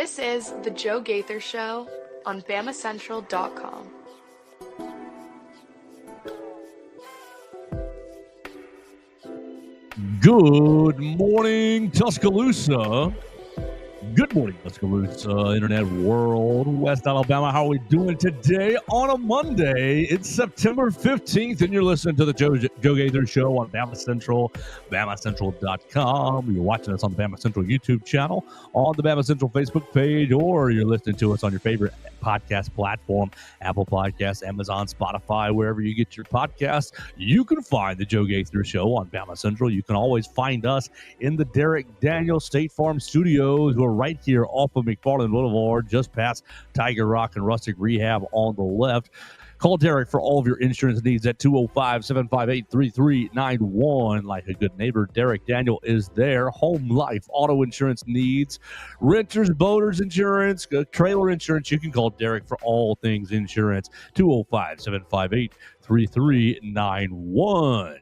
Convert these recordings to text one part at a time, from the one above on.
This is The Joe Gaither Show on BamaCentral.com. Good morning, Tuscaloosa. Good morning, Tuscaloosa, Internet World, West Alabama. How are we doing today on a Monday? It's September 15th, and you're listening to the Joe Gaither Show on BamaCentral, BamaCentral.com. You're watching us on the BamaCentral YouTube channel, on the BamaCentral Facebook page, or you're listening to us on your favorite podcast platform, Apple Podcasts, Amazon, Spotify, wherever you get your podcasts. You can find the Joe Gaither Show on BamaCentral. You can always find us in the Derek Daniel State Farm Studios. We're right here off of McFarland Boulevard, just past Tiger Rock and Rustic Rehab on the left. Call Derek for all of your insurance needs at 205-758-3391. Like a good neighbor, Derek Daniel is there. Home, life, auto insurance needs, renters, boaters insurance, trailer insurance. You can call Derek for all things insurance, 205-758-3391.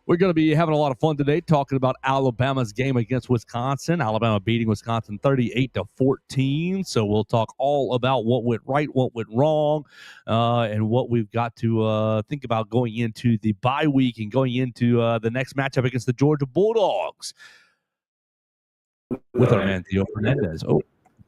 We're going to be having a lot of fun today talking about Alabama's game against Wisconsin. Alabama beating Wisconsin 38-14. So we'll talk all about what went right, what went wrong, and what we've got to think about going into the bye week and going into the next matchup against the Georgia Bulldogs. With our man Theo Fernandez. Oh,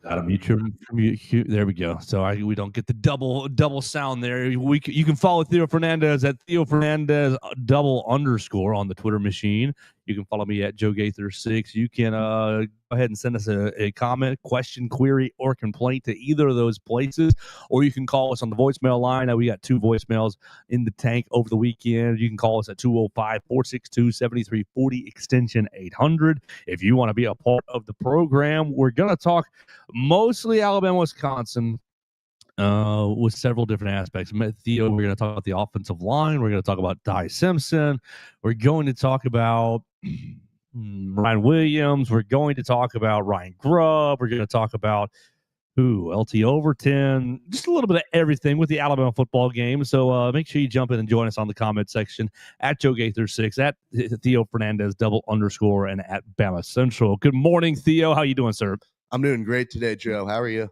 got to mute your mute. There we go. So we don't get the double sound there. You can follow Theo Fernandez at Theo Fernandez __ on the Twitter machine. You can follow me at Joe Gaither 6. You can go ahead and send us a comment, question, query, or complaint to either of those places, or you can call us on the voicemail line. We got 2 voicemails in the tank over the weekend. You can call us at 205-462-7340, extension 800. If you want to be a part of the program, we're going to talk mostly Alabama, Wisconsin, with several different aspects. Theo, we're going to talk about the offensive line. We're going to talk about Ty Simpson. We're going to talk about Ryan Williams. We're going to talk about Ryan Grubb. We're going to talk about LT Overton, just a little bit of everything with the Alabama football game. So make sure you jump in and join us on the comment section at Joe Gaither 6, at Theo Fernandez _, and at Bama Central. Good morning, Theo. How you doing, sir? I'm doing great today, Joe. How are you?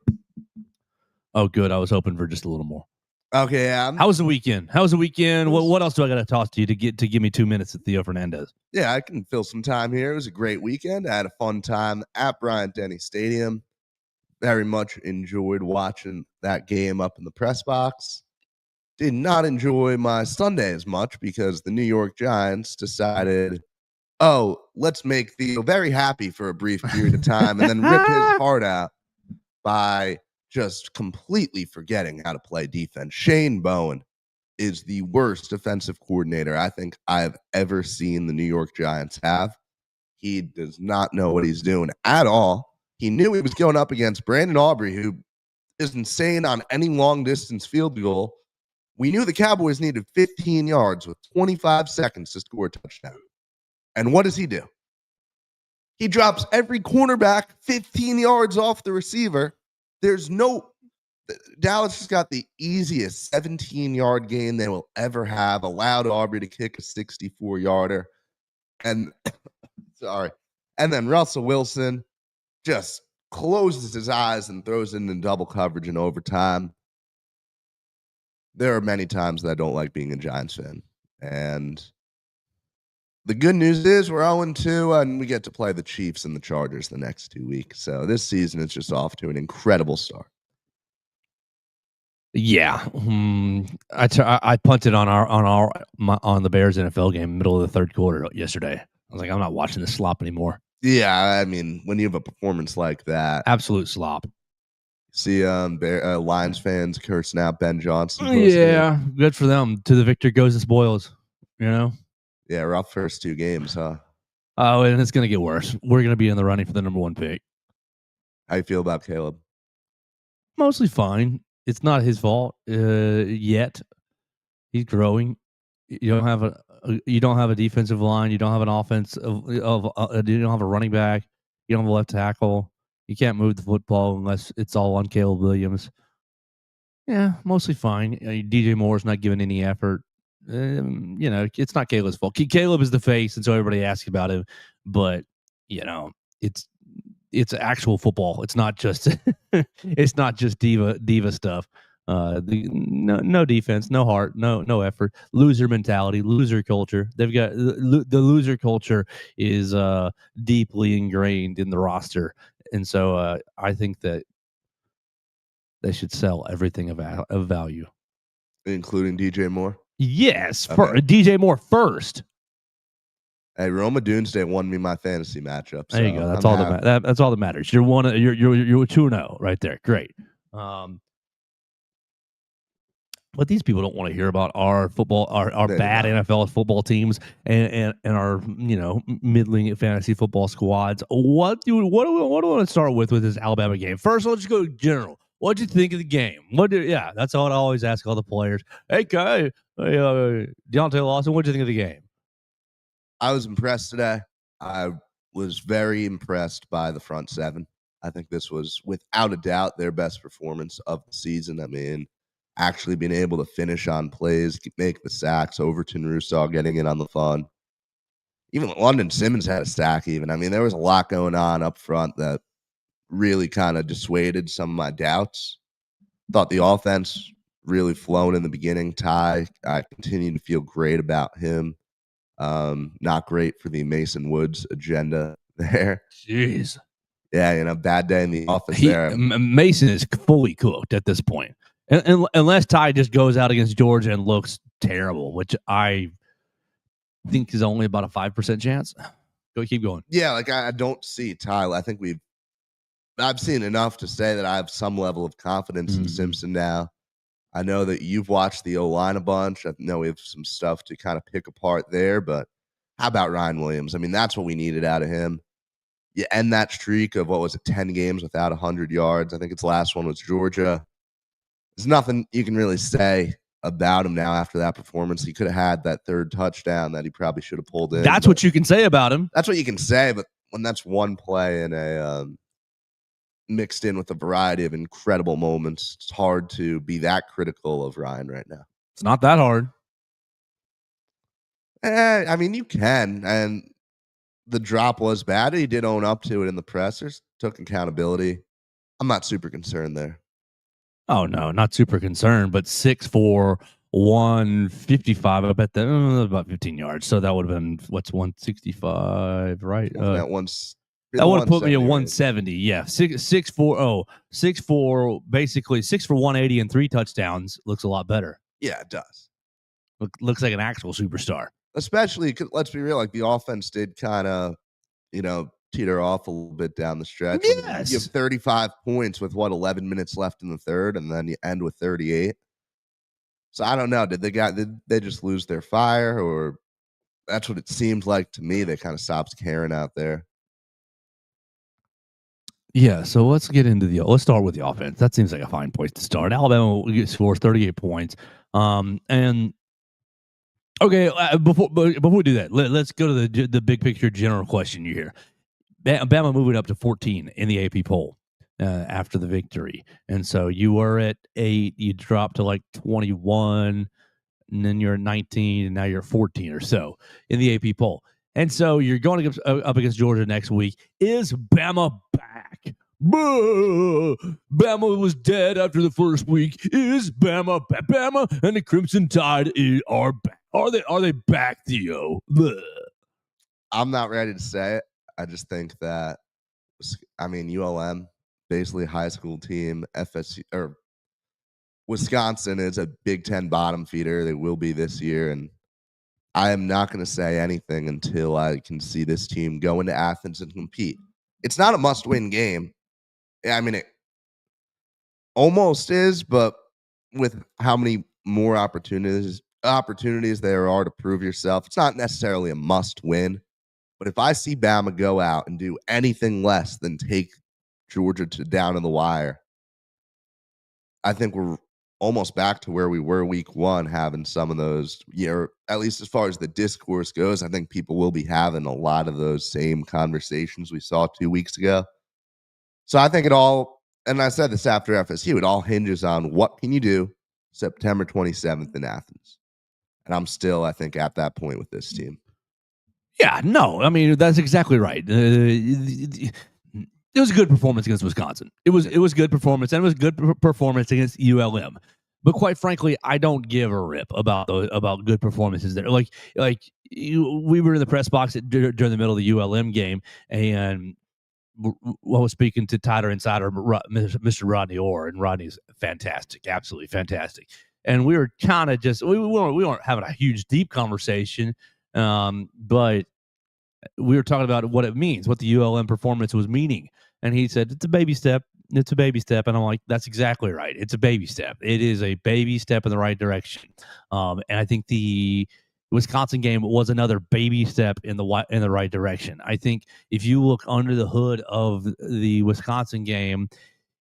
Oh, good. I was hoping for just a little more. Okay. How was the weekend? What else do I got to toss to you to give me 2 minutes at Theo Fernandez? Yeah, I can fill some time here. It was a great weekend. I had a fun time at Bryant-Denny Stadium. Very much enjoyed watching that game up in the press box. Did not enjoy my Sunday as much because the New York Giants decided, let's make Theo very happy for a brief period of time and then rip his heart out by just completely forgetting how to play defense. Shane Bowen is the worst defensive coordinator I think I've ever seen the New York Giants have. He does not know what he's doing at all. He knew he was going up against Brandon Aubrey, who is insane on any long-distance field goal. We knew the Cowboys needed 15 yards with 25 seconds to score a touchdown. And what does he do? He drops every cornerback 15 yards off the receiver. Dallas has got the easiest 17-yard gain they will ever have, allowed Aubrey to kick a 64-yarder. And then Russell Wilson just closes his eyes and throws it in double coverage in overtime. There are many times that I don't like being a Giants fan. And the good news is we're 0-2, and we get to play the Chiefs and the Chargers the next 2 weeks. So this season is just off to an incredible start. Yeah, I punted on the Bears NFL game middle of the third quarter yesterday. I was like, I'm not watching this slop anymore. Yeah, I mean, when you have a performance like that, absolute slop. See, Lions fans cursing out Ben Johnson. Yeah, good for them. To the victor goes the spoils. You know. Yeah, rough first 2 games, huh? Oh, and it's going to get worse. We're going to be in the running for the number 1 pick. How you feel about Caleb? Mostly fine. It's not his fault yet. He's growing. You don't have a defensive line. You don't have an offense you don't have a running back. You don't have a left tackle. You can't move the football unless it's all on Caleb Williams. Yeah, mostly fine. DJ Moore's not giving any effort. It's not Caleb's fault. Caleb is the face, and so everybody asks about him. But it's it's actual football. It's not just it's not just diva stuff. No defense, no heart, no effort, loser mentality, loser culture. They've got the loser culture is deeply ingrained in the roster, and so I think that they should sell everything of value, including DJ Moore. Yes, Okay. for DJ Moore first. Hey, Roma Doomsday won me my fantasy matchup. There you go. That's all that's all that matters. You're 2-0 right there. Great. What these people don't want to hear about our football, our bad NFL football teams, and our middling fantasy football squads. What do we want to start with this Alabama game? First, let's go general. What'd you think of the game? That's what I always ask all the players. Hey, Kai, Deontay Lawson, what'd you think of the game? I was impressed today. I was very impressed by the front seven. I think this was, without a doubt, their best performance of the season. I mean, actually being able to finish on plays, make the sacks, Overton Rousseau getting in on the fun. Even London Simmons had a sack even. I mean, there was a lot going on up front that really kind of dissuaded some of my doubts. Thought the offense really flown in the beginning. Ty, I continue to feel great about him. Not great for the Mason Woods agenda there. Jeez. Yeah, bad day in the office there. Mason is fully cooked at this point. And unless Ty just goes out against Georgia and looks terrible, which I think is only about a 5% chance. Keep going. Yeah, I don't see Ty. I think I've seen enough to say that I have some level of confidence in Simpson now. I know that you've watched the O-line a bunch. I know we have some stuff to kind of pick apart there, but how about Ryan Williams? I mean, that's what we needed out of him. You end that streak of, 10 games without 100 yards. I think its last one was Georgia. There's nothing you can really say about him now after that performance. He could have had that third touchdown that he probably should have pulled in. That's what you can say about him. That's what you can say, but when that's one play in a mixed in with a variety of incredible moments, it's hard to be that critical of Ryan right now. It's not that hard. I mean, you can, and the drop was bad. He did own up to it in the pressers, took accountability. I'm not super concerned there. Oh, no, not super concerned, but 6'4", 155, I bet that about 15 yards. So that would have been, 165, right? That one's... That would have put me at 170. Yeah, 6'4", basically 6 for 180 and 3 touchdowns. Looks a lot better. Yeah, it does. Looks like an actual superstar. Especially, let's be real, the offense did kind of, teeter off a little bit down the stretch. Yes. You have 35 points with 11 minutes left in the third, and then you end with 38. So I don't know. Did they just lose their fire, or that's what it seemed like to me? They kind of stopped caring out there. Yeah, so let's start with the offense. That seems like a fine place to start. Alabama scores 38 points. And okay, before we do that, let's go to the big picture general question you hear. Bama moving up to 14 in the AP poll after the victory. And so you were at 8, you dropped to 21, and then you're at 19, and now you're at 14 or so in the AP poll. And so you're going up against Georgia next week. Is Bama back? Bama was dead after the first week. Is Bama back? Bama and the Crimson Tide are back. Are they back, Theo? I'm not ready to say it. I just think that, ULM, basically a high school team, FSU or Wisconsin is a Big Ten bottom feeder. They will be this year, and I am not going to say anything until I can see this team go into Athens and compete. It's not a must-win game. I mean, it almost is, but with how many more opportunities there are to prove yourself, it's not necessarily a must-win. But if I see Bama go out and do anything less than take Georgia down to the wire, I think we're almost back to where we were week 1, having some of those, at least as far as the discourse goes. I think people will be having a lot of those same conversations we saw 2 weeks ago. So I think and I said this after FSU, it all hinges on what can you do September 27th in Athens. And I'm still, I think, at that point with this team. Yeah, no, I mean, that's exactly right. It was a good performance against Wisconsin. It was good performance, and it was good performance against ULM. But quite frankly, I don't give a rip about good performances there. We were in the press box during the middle of the ULM game, and I was speaking to Tighter Insider, Mr. Rodney Orr, and Rodney's fantastic, absolutely fantastic. And we were kind of just we weren't having a huge deep conversation, but we were talking about what it means, what the ULM performance was meaning. And he said, it's a baby step. It's a baby step. And I'm like, that's exactly right. It's a baby step. It is a baby step in the right direction. And I think the Wisconsin game was another baby step in the right direction. I think if you look under the hood of the Wisconsin game,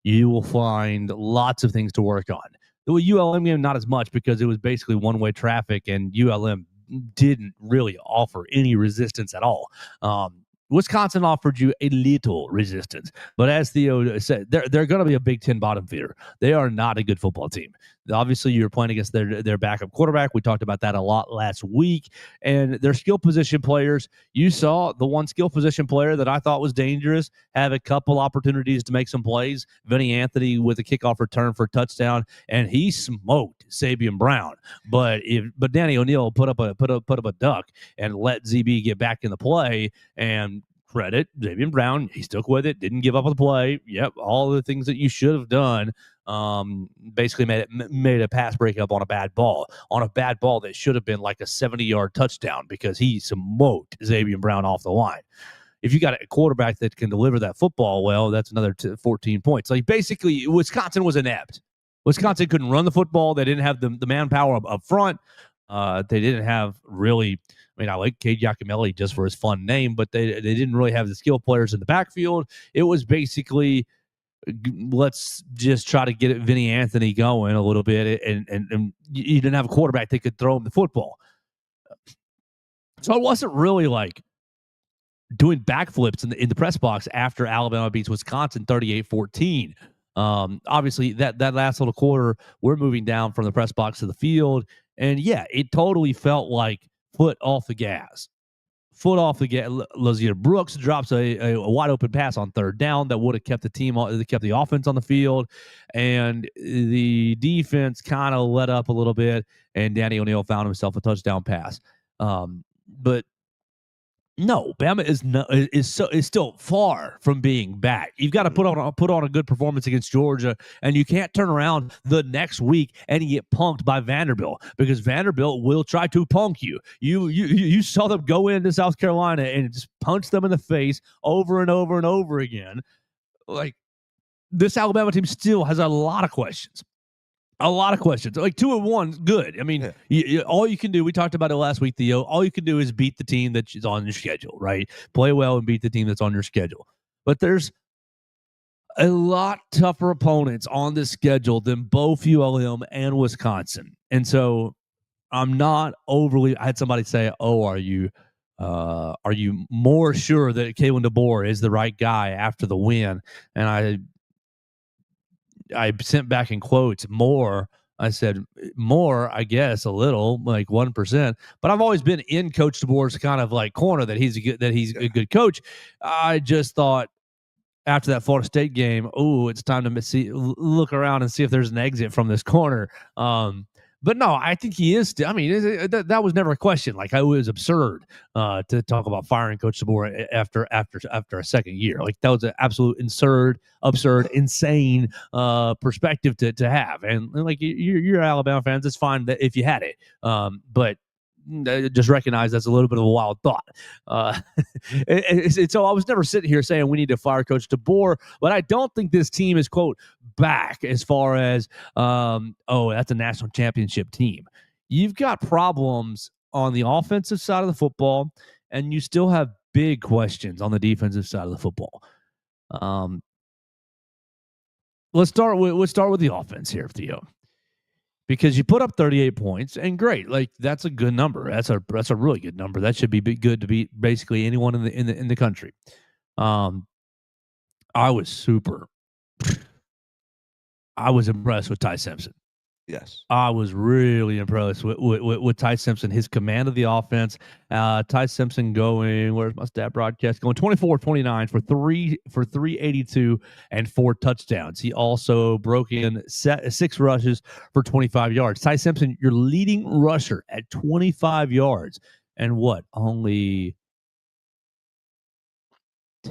you will find lots of things to work on. The ULM game, not as much, because it was basically one-way traffic, and ULM didn't really offer any resistance at all. Wisconsin offered you a little resistance, but as Theo said, they're going to be a Big Ten bottom feeder. They are not a good football team. Obviously, you're playing against their backup quarterback. We talked about that a lot last week. And their skill position players, you saw the one skill position player that I thought was dangerous have a couple opportunities to make some plays. Vinny Anthony with a kickoff return for a touchdown, and he smoked Sabian Brown. But Danny O'Neal put up a duck and let ZB get back in the play, and credit Sabian Brown, he stuck with it, didn't give up on the play. Yep, all the things that you should have done. Basically made a pass breakup on a bad ball that should have been like a 70-yard touchdown, because he smoked Sabian Brown off the line. If you got a quarterback that can deliver that football well, that's another 14 points. Like, basically, Wisconsin was inept. Wisconsin couldn't run the football. They didn't have the manpower up front. They didn't have really. I mean, I like Cade Giacomelli just for his fun name, but they didn't really have the skill players in the backfield. It was basically, let's just try to get Vinny Anthony going a little bit, and you didn't have a quarterback that could throw him the football. So it wasn't really like doing backflips in the press box after Alabama beats Wisconsin 38-14. Obviously, that last little quarter, we're moving down from the press box to the field, and yeah, it totally felt like foot off the gas. Lazier Brooks drops a wide open pass on third down that would have kept the offense on the field, and the defense kind of let up a little bit, and Danny O'Neal found himself a touchdown pass. But no, Bama is still far from being back. You've got to put on a good performance against Georgia, and you can't turn around the next week and get punked by Vanderbilt, because Vanderbilt will try to punk you. You saw them go into South Carolina and just punch them in the face over and over and over again. Like, this Alabama team still has a lot of questions. Like 2-1, good. I mean, all you can do, we talked about it last week, Theo, all you can do is beat the team that's on your schedule, right? Play well and beat the team that's on your schedule. But there's a lot tougher opponents on this schedule than both ULM and Wisconsin. And so I'm not overly, I had somebody say, oh, are you more sure that Kalen DeBoer is the right guy after the win? And I sent back in quotes more. I said more, I guess, a little, like 1%. But I've always been in Coach DeBoer's kind of like corner that he's a good coach. I just thought after that Florida State game, it's time to look around and see if there's an exit from this corner. But no, I think he is still. I mean, that was never a question. Like, it was absurd to talk about firing Coach DeBoer after a second year. Like, that was an absolute absurd, insane perspective to have. And like, you're Alabama fans, it's fine that if you had it, but just recognize that's a little bit of a wild thought. So I was never sitting here saying we need to fire Coach DeBoer, but I don't think this team is, quote, back as far as, that's a national championship team. You've got problems on the offensive side of the football, and you still have big questions on the defensive side of the football. Let's start with the offense here, Theo. Because you put up 38 points, and great, like, that's a good number. That's a really good number. That should be good to beat basically anyone in the country. I was impressed with Ty Simpson. Yes. I was really impressed with Ty Simpson, his command of the offense. Ty Simpson going, where's my stat broadcast? Going 24-29 for 382 and 4 touchdowns. He also broke in 6 rushes for 25 yards. Ty Simpson, your leading rusher at 25 yards. And what? Only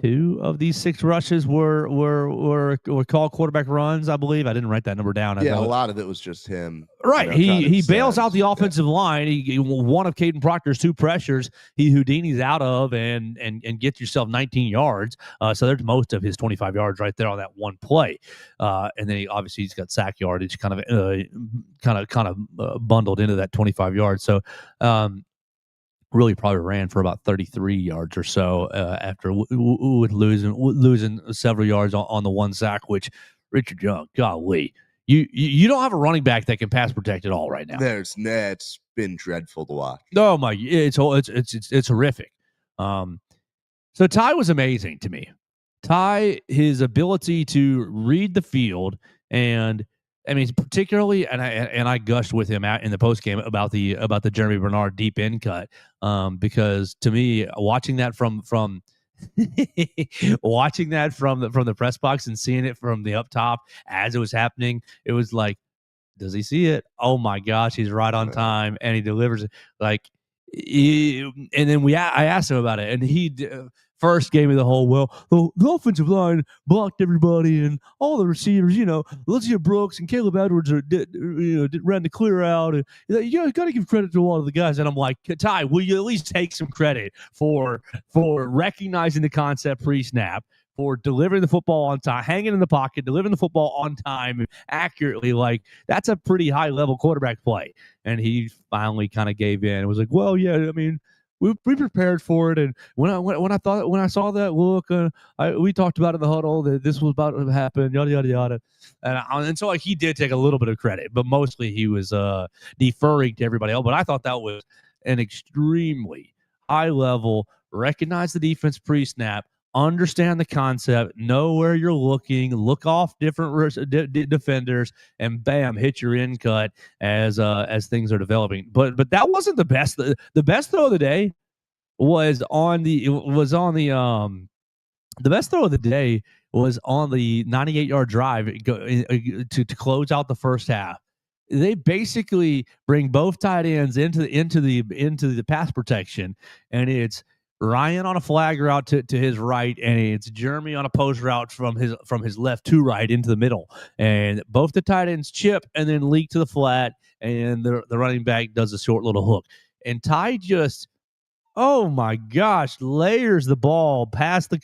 2 of these 6 rushes were called quarterback runs, I believe. I didn't write that number down. Yeah, a lot of it was just him. Right. Trying to He bails out extend. the offensive line. He one of Caden Proctor's 2 pressures. He Houdini's out of and gets yourself 19 yards. So there's most of his 25 yards right there on that one play. And then he's got sack yardage kind of bundled into that 25 yards. So really probably ran for about 33 yards or so after with losing several yards on the one sack, which Richard Young, golly. You don't have a running back that can pass protect at all right now. It's been dreadful to watch. Oh my, it's horrific. So Ty was amazing to me. Ty, his ability to read the field, and I mean particularly, and I gushed with him out in the post game about the Jeremy Bernard deep end cut, because to me watching that from watching that from the press box and seeing it from the up top as it was happening, it was like, does he see it? Oh my gosh, he's right on time, and he delivers it. And then I asked him about it, and he first gave me the whole, the offensive line blocked everybody and all the receivers, Lucia Brooks and Caleb Edwards ran the clear out. And you got to give credit to a lot of the guys. And I'm like, Ty, will you at least take some credit for recognizing the concept pre-snap, for delivering the football on time, hanging in the pocket, delivering the football on time accurately? Like, that's a pretty high-level quarterback play. And he finally kind of gave in. It was like, well, yeah, I mean, we prepared for it. And when I saw that look, we talked about it in the huddle that this was about to happen, yada, yada, yada. And so he did take a little bit of credit, but mostly he was deferring to everybody else. But I thought that was an extremely high-level, recognize the defense pre-snap, understand the concept, know where you're looking, look off different defenders, and bam, hit your in cut as things are developing. But that wasn't the best. The best throw of the day was on the best throw of the day was on the 98-yard drive to close out the first half. They basically bring both tight ends into the pass protection, and it's Ryan on a flag route to his right, and it's Jeremy on a post route from his left to right into the middle. And both the tight ends chip and then leak to the flat, and the running back does a short little hook. And Ty just, oh my gosh, layers the ball past the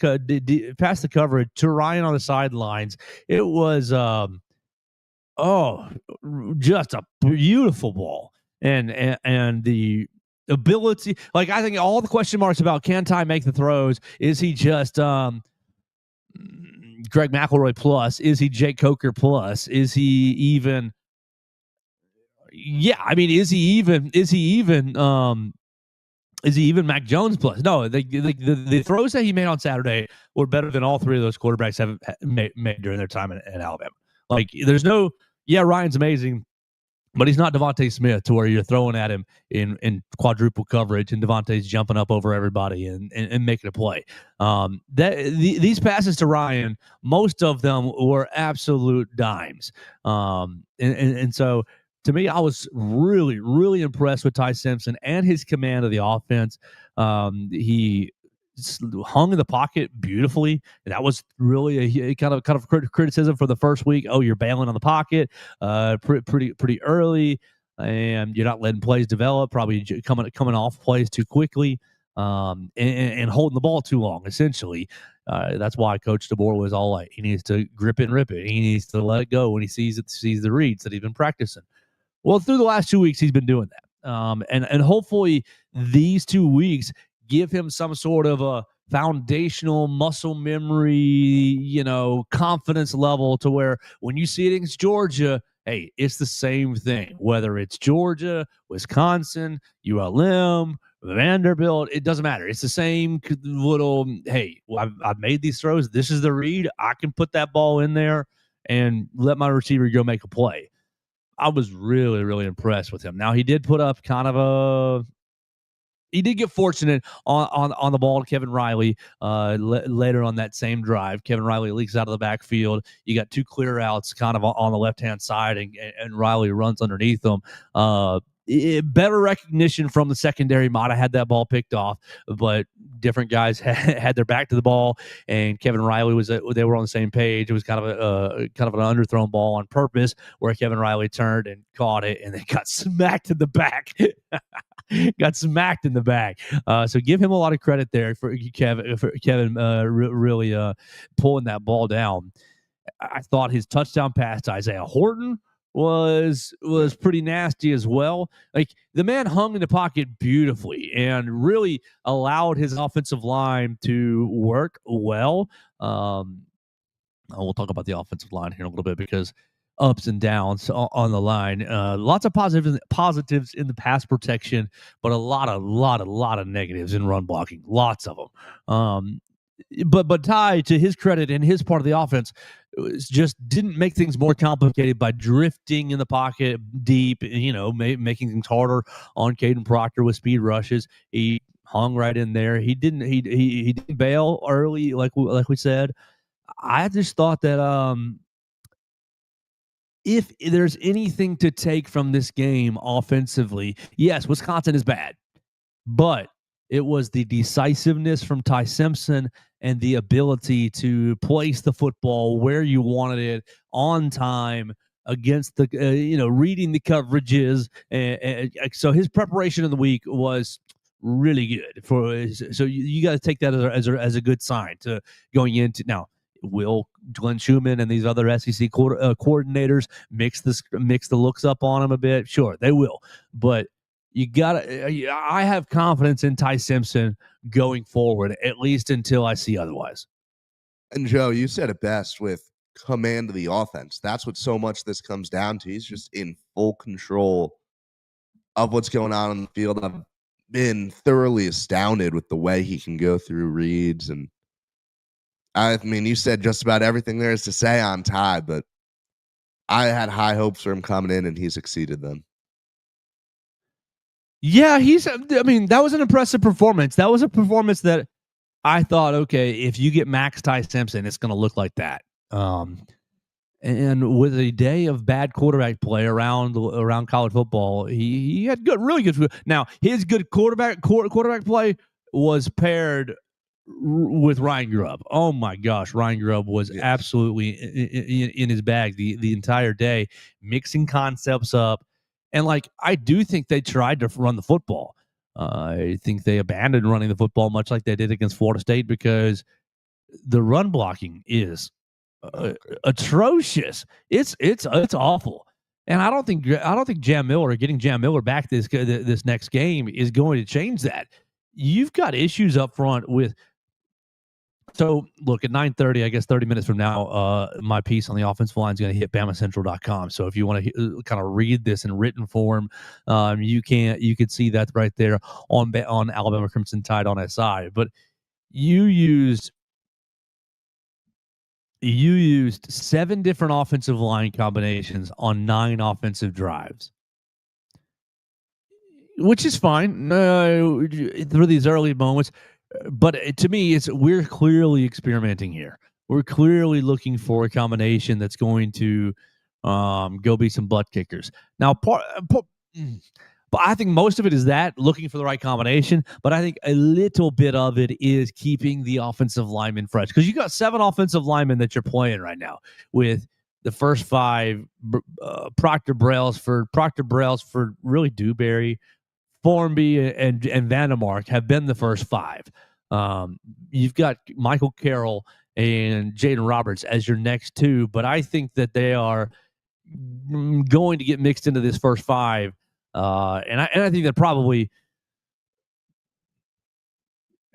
coverage to Ryan on the sidelines. It was just a beautiful ball. And the ability, like, I think all the question marks about can Ty make the throws, is he just Greg McElroy plus, is he Jake Coker plus, is he even is he even Mac Jones plus? No, the throws that he made on Saturday were better than all 3 of those quarterbacks have made during their time in Alabama. Like, there's no, Ryan's amazing, but he's not Devontae Smith to where you're throwing at him in quadruple coverage and Devontae's jumping up over everybody and making a play. These passes to Ryan, most of them were absolute dimes. And so to me, I was really, really impressed with Ty Simpson and his command of the offense. He hung in the pocket beautifully. That was really a kind of criticism for the first week. Oh, you're bailing on the pocket pretty early, and you're not letting plays develop. Probably coming off plays too quickly, and holding the ball too long. Essentially, that's why Coach DeBoer was all like, he needs to grip it and rip it. He needs to let it go when he sees the reads that he's been practicing. Well, through the last 2 weeks, he's been doing that, and hopefully these 2 weeks give him some sort of a foundational muscle memory, confidence level to where when you see it against Georgia, hey, it's the same thing. Whether it's Georgia, Wisconsin, ULM, Vanderbilt, it doesn't matter. It's the same little, hey, I've made these throws. This is the read. I can put that ball in there and let my receiver go make a play. I was really, really impressed with him. Now, he did put up kind of he did get fortunate on the ball to Kevin Riley later on that same drive. Kevin Riley leaks out of the backfield. You got 2 clear outs kind of on the left-hand side, and Riley runs underneath them. Better recognition from the secondary. Might have had that ball picked off, but different guys had their back to the ball, and Kevin Riley they were on the same page. It was kind of an underthrown ball on purpose, where Kevin Riley turned and caught it, and then got smacked in the back. Got smacked in the back. So give him a lot of credit there for Kevin really pulling that ball down. I thought his touchdown pass to Isaiah Horton was pretty nasty as well. Like, the man hung in the pocket beautifully and really allowed his offensive line to work well. We'll talk about the offensive line here in a little bit, because ups and downs on the line. Lots of positives in the pass protection, but a lot of negatives in run blocking. Lots of them. But Ty, to his credit and his part of the offense, just didn't make things more complicated by drifting in the pocket deep, making things harder on Caden Proctor with speed rushes. He hung right in there. He didn't bail early, like we said. I just thought that if there's anything to take from this game offensively, yes, Wisconsin is bad, but it was the decisiveness from Ty Simpson and the ability to place the football where you wanted it on time against the, reading the coverages. And so his preparation of the week was really good. So you got to take that as a good sign to going into now. Will Glenn Schumann and these other SEC coordinators mix the looks up on him a bit? Sure, they will. But I have confidence in Ty Simpson going forward, at least until I see otherwise. And Joe, you said it best with command of the offense. That's what so much this comes down to. He's just in full control of what's going on in the field. I've been thoroughly astounded with the way he can go through reads. And I mean, you said just about everything there is to say on Ty, but I had high hopes for him coming in, and he's exceeded them. Yeah, that was an impressive performance. That was a performance that I thought, okay, if you get Max Ty Simpson, it's going to look like that. And with a day of bad quarterback play around college football, he had really good. Now, his good quarterback play was paired with Ryan Grubb. Oh my gosh, Ryan Grubb was absolutely in his bag the entire day, mixing concepts up. And I do think they tried to run the football. I think they abandoned running the football, much like they did against Florida State, because the run blocking is atrocious. It's awful. And I don't think getting Jam Miller back this next game is going to change that. You've got issues up front with. So, look, at 9:30, I guess 30 minutes from now, my piece on the offensive line is going to hit BamaCentral.com. So if you want to kind of read this in written form, you can see that right there on Alabama Crimson Tide on SI. But you used 7 different offensive line combinations on 9 offensive drives, which is fine through these early moments. But to me, we're clearly experimenting here. We're clearly looking for a combination that's going to go be some butt kickers. Now, but I think most of it is that, looking for the right combination. But I think a little bit of it is keeping the offensive linemen fresh, because you got 7 offensive linemen that you're playing right now, with the first 5 Proctor Brailsford, really Dewberry, Formby, and Vandermark have been the first 5. You've got Michael Carroll and Jaden Roberts as your next 2, but I think that they are going to get mixed into this first 5, and I think that probably.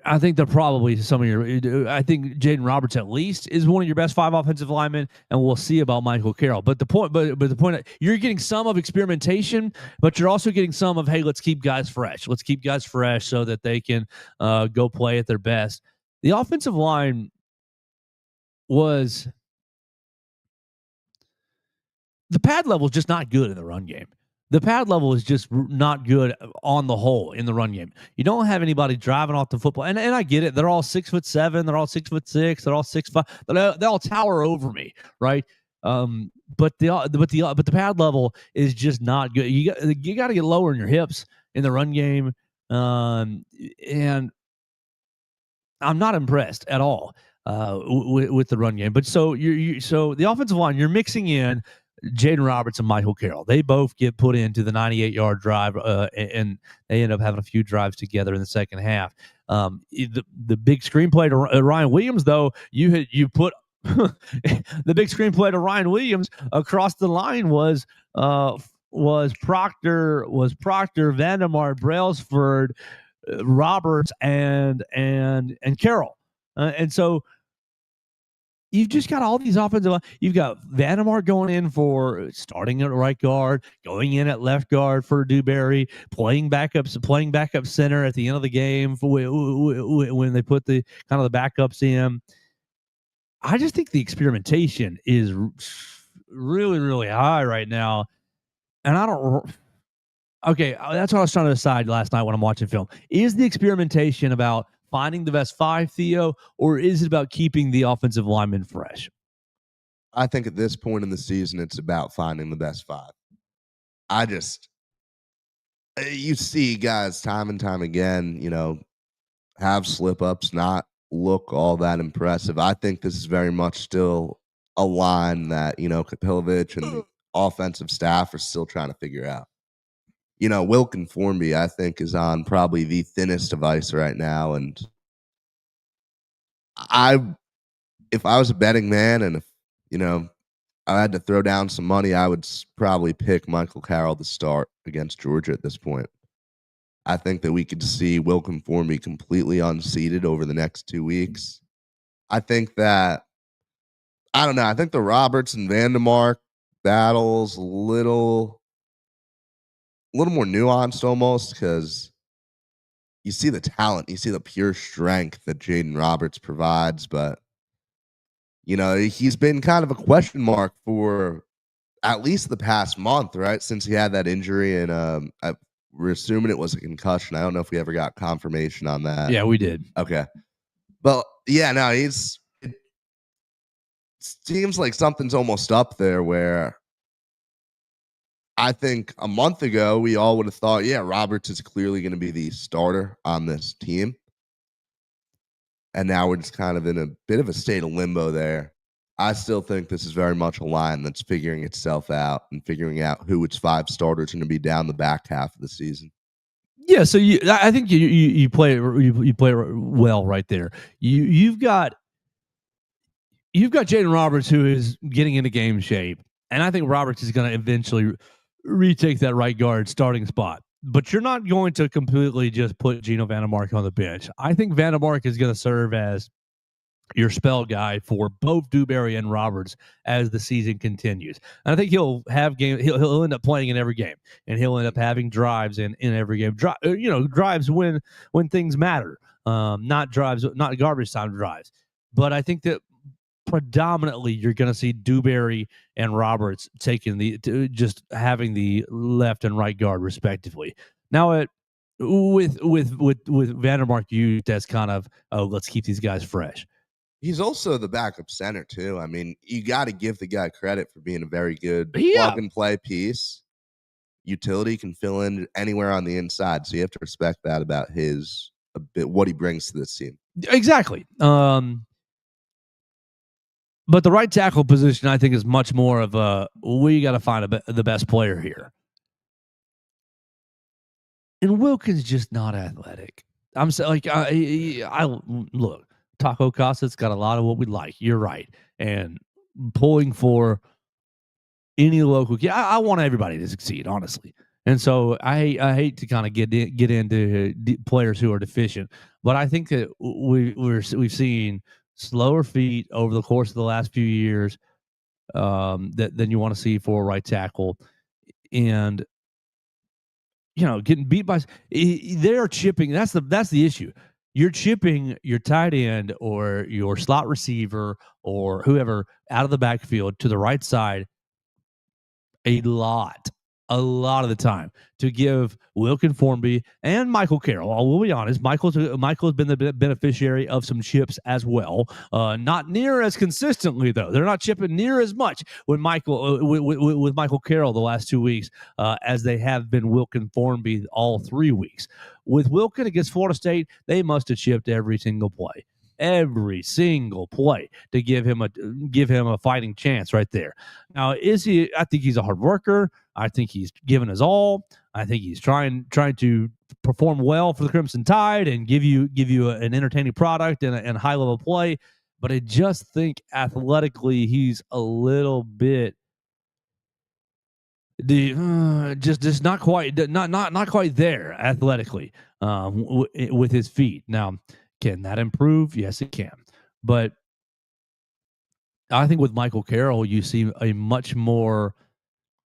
I think they're probably some of your. I think Jaden Roberts at least is one of your best 5 offensive linemen, and we'll see about Michael Carroll. But the point, you're getting some of experimentation, but you're also getting some of, hey, let's keep guys fresh. Let's keep guys fresh so that they can go play at their best. The offensive line was the pad level is just not good in the run game. The pad level is just not good on the whole in the run game. You don't have anybody driving off the football, and I get it. They're all 6'7", they're all 6'6", they're all 6'5". They all tower over me, right? But the pad level is just not good. You got to get lower in your hips in the run game, and I'm not impressed at all with the run game. But so so the offensive line, you're mixing in Jaden Roberts and Michael Carroll. They both get put into the 98-yard drive, and they end up having a few drives together in the second half. The big screenplay to Ryan Williams, though, you put the big screenplay to Ryan Williams across the line was Proctor, Vandermar, Brailsford, Roberts, and Carroll, and so you've just got all these offensive. You've got Vandermar going in for starting at right guard, going in at left guard for Dewberry, playing backup center at the end of the game for when they put the kind of the backups in. I just think the experimentation is really, really high right now, and I don't. Okay, that's what I was trying to decide last night when I'm watching film. Is the experimentation about finding the best five, Theo, or is it about keeping the offensive linemen fresh? I think at this point in the season, it's about finding the best five. You see guys time and time again, have slip-ups, not look all that impressive. I think this is very much still a line that, Kapilovic and the offensive staff are still trying to figure out. Wilkin Formby, I think, is on probably the thinnest of ice right now. And if I was a betting man and if, I had to throw down some money, I would probably pick Michael Carroll to start against Georgia at this point. I think that we could see Wilkin Formby completely unseated over the next 2 weeks. I think the Roberts and Vandermark battle's a little more nuanced almost, because you see the talent, you see the pure strength that Jaden Roberts provides, but he's been kind of a question mark for at least the past month, right? Since he had that injury, and we're assuming it was a concussion. I don't know if we ever got confirmation on that. Yeah, we did. Okay. But yeah, no, it seems like something's almost up there where I think a month ago, we all would have thought, yeah, Roberts is clearly going to be the starter on this team. And now we're just kind of in a bit of a state of limbo there. I still think this is very much a line that's figuring itself out and figuring out who its five starters are going to be down the back half of the season. Yeah, so I think you play well right there. You've got Jaden Roberts, who is getting into game shape, and I think Roberts is going to eventually retake that right guard starting spot. But you're not going to completely just put Gino Vandermark on the bench. I think Vandermark is going to serve as your spell guy for both Dewberry and Roberts as the season continues. And I think he'll have game. He'll end up playing in every game, and he'll end up having drives in every game. Drives when things matter, not garbage time drives. But I think that predominantly you're going to see Dewberry and Roberts taking just having the left and right guard respectively. Now with Vandermark used as kind of, let's keep these guys fresh. He's also the backup center too. I mean, you got to give the guy credit for being a very good plug and play piece. Utility, can fill in anywhere on the inside, so you have to respect that about what he brings to this team. Exactly. But the right tackle position, I think, is much more of we got to find the best player here. And Wilkins just not athletic. I'm so like, I look, Taco Casa's got a lot of what we like. You're right. And pulling for any local kid, I want everybody to succeed, honestly. And so I hate to kind of get into players who are deficient, but I think that we've seen slower feet over the course of the last few years than you want to see for a right tackle, and getting beat by they're chipping. That's the issue. You're chipping your tight end or your slot receiver or whoever out of the backfield to the right side a lot of the time to give Wilkin Formby and Michael Carroll. I will be honest, Michael's been the beneficiary of some chips as well. Not near as consistently though. They're not chipping near as much with Michael with Michael Carroll the last 2 weeks as they have been Wilkin Formby all 3 weeks. With Wilkin against Florida State, they must have chipped every single play to give him a fighting chance right there. Now, is he? I think he's a hard worker. I think he's given his all. I think he's trying to perform well for the Crimson Tide and give you an entertaining product and high level play. But I just think athletically he's a little bit just not quite there athletically with his feet. Now, can that improve? Yes, it can. But I think with Michael Carroll, you see a much more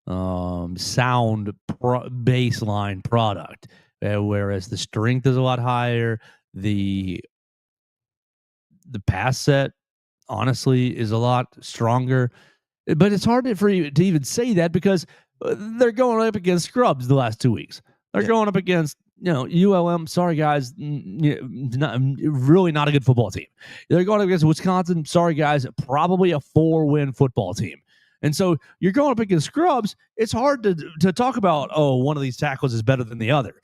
sound baseline product, whereas the strength is a lot higher. The pass set, honestly, is a lot stronger. But it's hard for you to even say that because they're going up against scrubs the last 2 weeks. They're going up against ULM. Sorry, guys, really not a good football team. They're going up against Wisconsin. Sorry, guys, probably a 4-win football team. And so you're going up against scrubs. It's hard to talk about, one of these tackles is better than the other.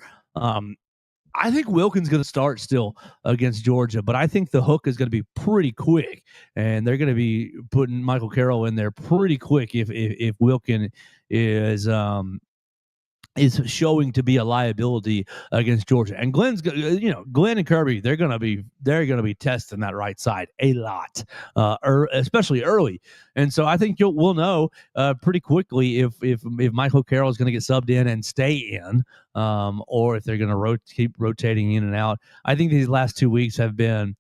I think Wilkin's going to start still against Georgia, but I think the hook is going to be pretty quick, and they're going to be putting Michael Carroll in there pretty quick if Wilkin is showing to be a liability against Georgia. And Glenn and Kirby, they're going to be testing that right side a lot, especially early. And so I think we'll know pretty quickly if Michael Carroll is going to get subbed in and stay in, or if they're going to keep rotating in and out. I think these last 2 weeks have been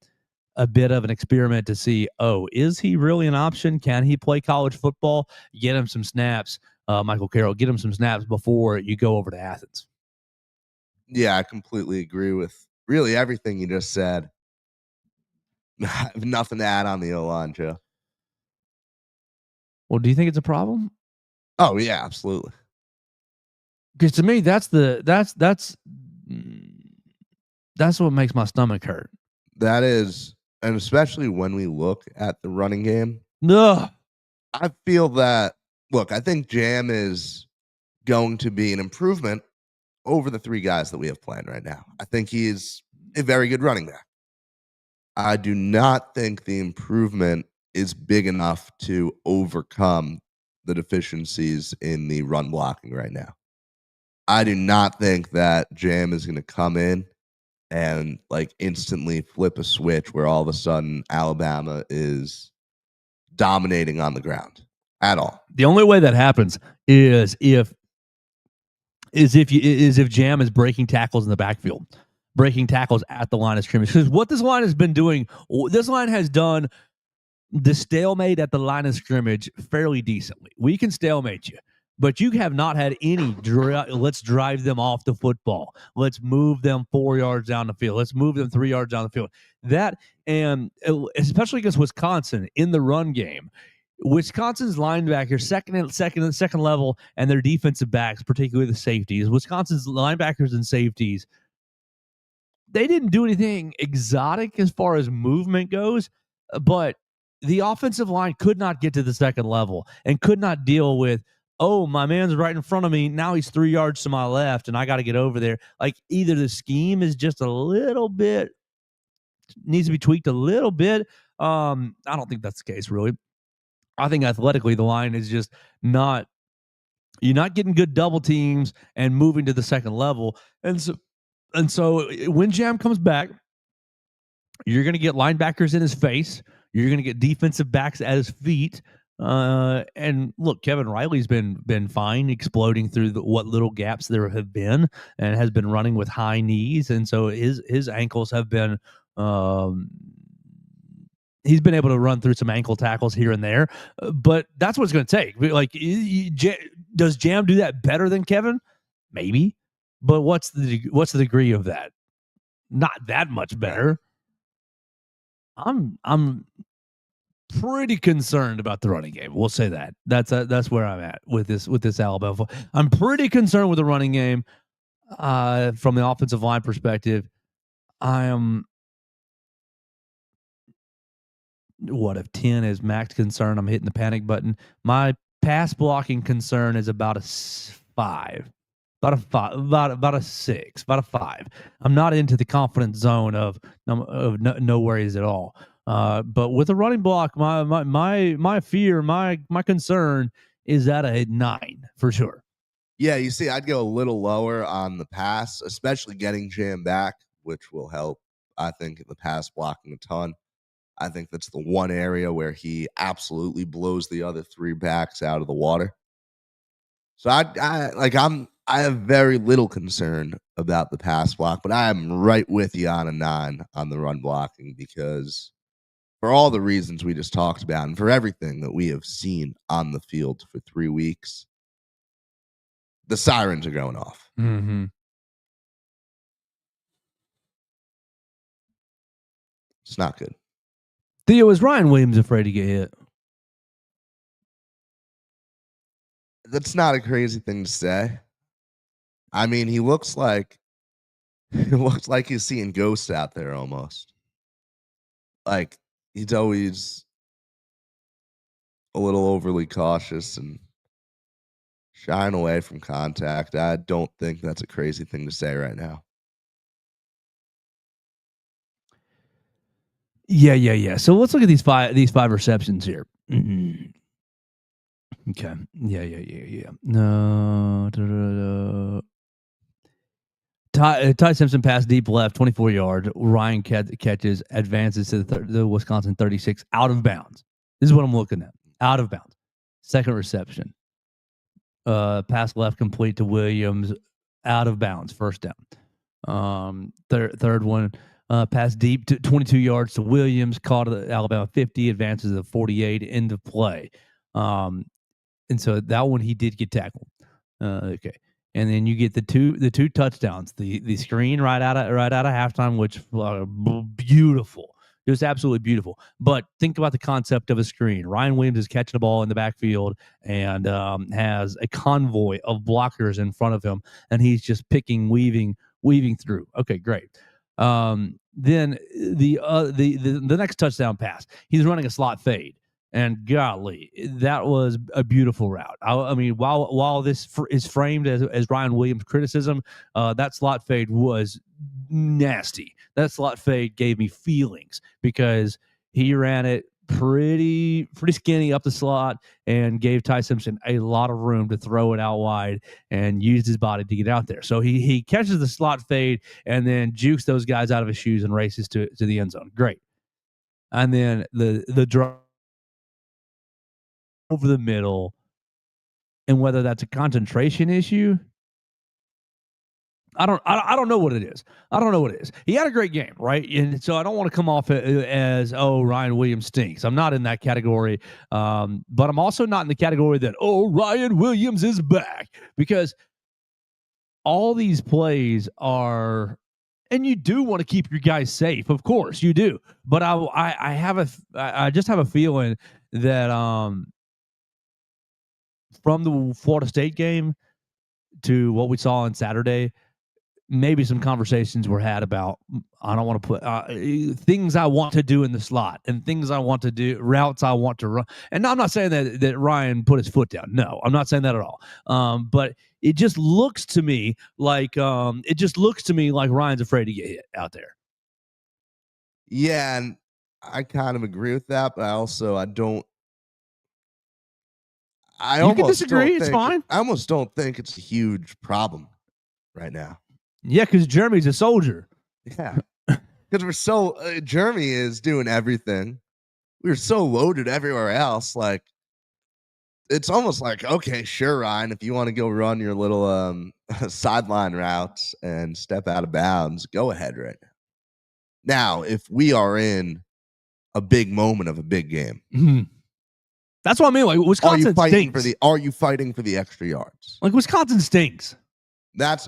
a bit of an experiment to see, is he really an option? Can he play college football? Get him some snaps. Michael Carroll, get him some snaps before you go over to Athens. Yeah, I completely agree with really everything you just said. I have nothing to add on the O-line, Joe. Well, do you think it's a problem? Oh, yeah, absolutely. Because to me, that's what makes my stomach hurt. That is, and especially when we look at the running game. Ugh. I feel that, look, I think Jam is going to be an improvement over the 3 guys that we have playing right now. I think he is a very good running back. I do not think the improvement is big enough to overcome the deficiencies in the run blocking right now. I do not think that Jam is going to come in and instantly flip a switch where all of a sudden Alabama is dominating on the ground at all. The only way that happens is if Jam is breaking tackles in the backfield, breaking tackles at the line of scrimmage. Because what this line has been doing, this line has done the stalemate at the line of scrimmage fairly decently. We can stalemate you, but you have not had any let's drive them off the football. Let's move them 4 yards down the field. Let's move them 3 yards down the field. That, and especially against Wisconsin in the run game, Wisconsin's linebackers, second level, and their defensive backs, particularly the safeties, Wisconsin's linebackers and safeties, they didn't do anything exotic as far as movement goes, but the offensive line could not get to the second level and could not deal with, my man's right in front of me. Now he's 3 yards to my left, and I got to get over there. Either the scheme is just a little bit, needs to be tweaked a little bit. I don't think that's the case, really. I think athletically, the line is just not, you're not getting good double teams and moving to the second level. And so when Jam comes back, you're going to get linebackers in his face. You're going to get defensive backs at his feet. And look, Kevin Riley's been fine, exploding through what little gaps there have been, and has been running with high knees. And so his ankles have been, he's been able to run through some ankle tackles here and there, but that's what it's going to take. Does Jam do that better than Kevin? Maybe, but what's the degree of that? Not that much better. I'm pretty concerned about the running game. We'll say that. That's where I'm at with this Alabama. I'm pretty concerned with the running game from the offensive line perspective. I am if 10 is max concern, I'm hitting the panic button. My pass blocking concern is about a 5. About a 5, about a 6, about a 5. I'm not into the confidence zone of no worries at all. But with a running block, my fear, my concern is at a 9 for sure. Yeah, you see, I'd go a little lower on the pass, especially getting Jam back, which will help, I think, the pass blocking a ton. I think that's the one area where he absolutely blows the other 3 backs out of the water. So I have very little concern about the pass block, but I am right with you on a 9 on the run blocking because for all the reasons we just talked about and for everything that we have seen on the field for 3 weeks, the sirens are going off. Mm-hmm. It's not good. Theo, is Ryan Williams afraid to get hit? That's not a crazy thing to say. I mean, he looks like he's seeing ghosts out there almost. Like he's always a little overly cautious and shying away from contact. I don't think that's a crazy thing to say right now. Yeah. So let's look at these five receptions here. Mm-hmm. Okay. Yeah. No. Ty Simpson pass deep left, 24 yards. Ryan catches, advances to the Wisconsin 36 out of bounds. This is what I'm looking at. Out of bounds. Second reception. Pass left complete to Williams, out of bounds. First down. Third one. Pass deep to 22 yards to Williams, caught at the Alabama 50, advances to 48, into play. And so that one he did get tackled. Okay. And then you get the two touchdowns, the screen right out of halftime, which beautiful, just absolutely beautiful. But think about the concept of a screen. Ryan Williams is catching the ball in the backfield and has a convoy of blockers in front of him, and he's just weaving through. Okay, great. Then the next touchdown pass, he's running a slot fade. And golly, that was a beautiful route. I mean, while this is framed as Ryan Williams criticism, that slot fade was nasty. That slot fade gave me feelings because he ran it pretty skinny up the slot and gave Ty Simpson a lot of room to throw it out wide and used his body to get out there. So he catches the slot fade and then jukes those guys out of his shoes and races to the end zone. Great. And then the draw over the middle, and whether that's a concentration issue, I don't know what it is. I don't know what it is. He had a great game, right? And so I don't want to come off as Ryan Williams stinks. I'm not in that category, but I'm also not in the category that Ryan Williams is back, because all these plays are. And you do want to keep your guys safe, of course you do. But I just have a feeling that from the Florida State game to what we saw on Saturday, maybe some conversations were had about, I don't want to put things I want to do in the slot and things I want to do, routes I want to run. And I'm not saying that Ryan put his foot down. No, I'm not saying that at all. But it just looks to me like Ryan's afraid to get hit out there. Yeah, and I kind of agree with that, but I don't. You can disagree. It's fine. I almost don't think it's a huge problem right now. Yeah, because Jeremy's a soldier. Yeah, because Jeremy is doing everything. We're so loaded everywhere else. Like, it's almost like, okay, sure, Ryan, if you want to go run your little sideline routes and step out of bounds, go ahead right now. Now, if we are in a big moment of a big game. Mm-hmm. That's what I mean. Like, Wisconsin stinks. Are you fighting for the extra yards? Like, Wisconsin stinks. That's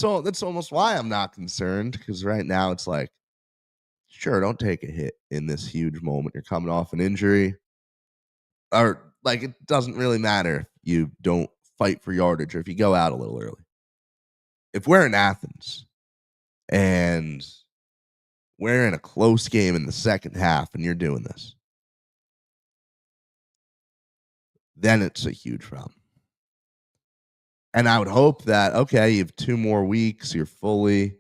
almost why I'm not concerned, because right now it's like, sure, don't take a hit in this huge moment. You're coming off an injury. Or, like, it doesn't really matter if you don't fight for yardage or if you go out a little early. If we're in Athens and we're in a close game in the second half and you're doing this, then it's a huge problem. And I would hope that, okay, you have 2 more weeks, you're fully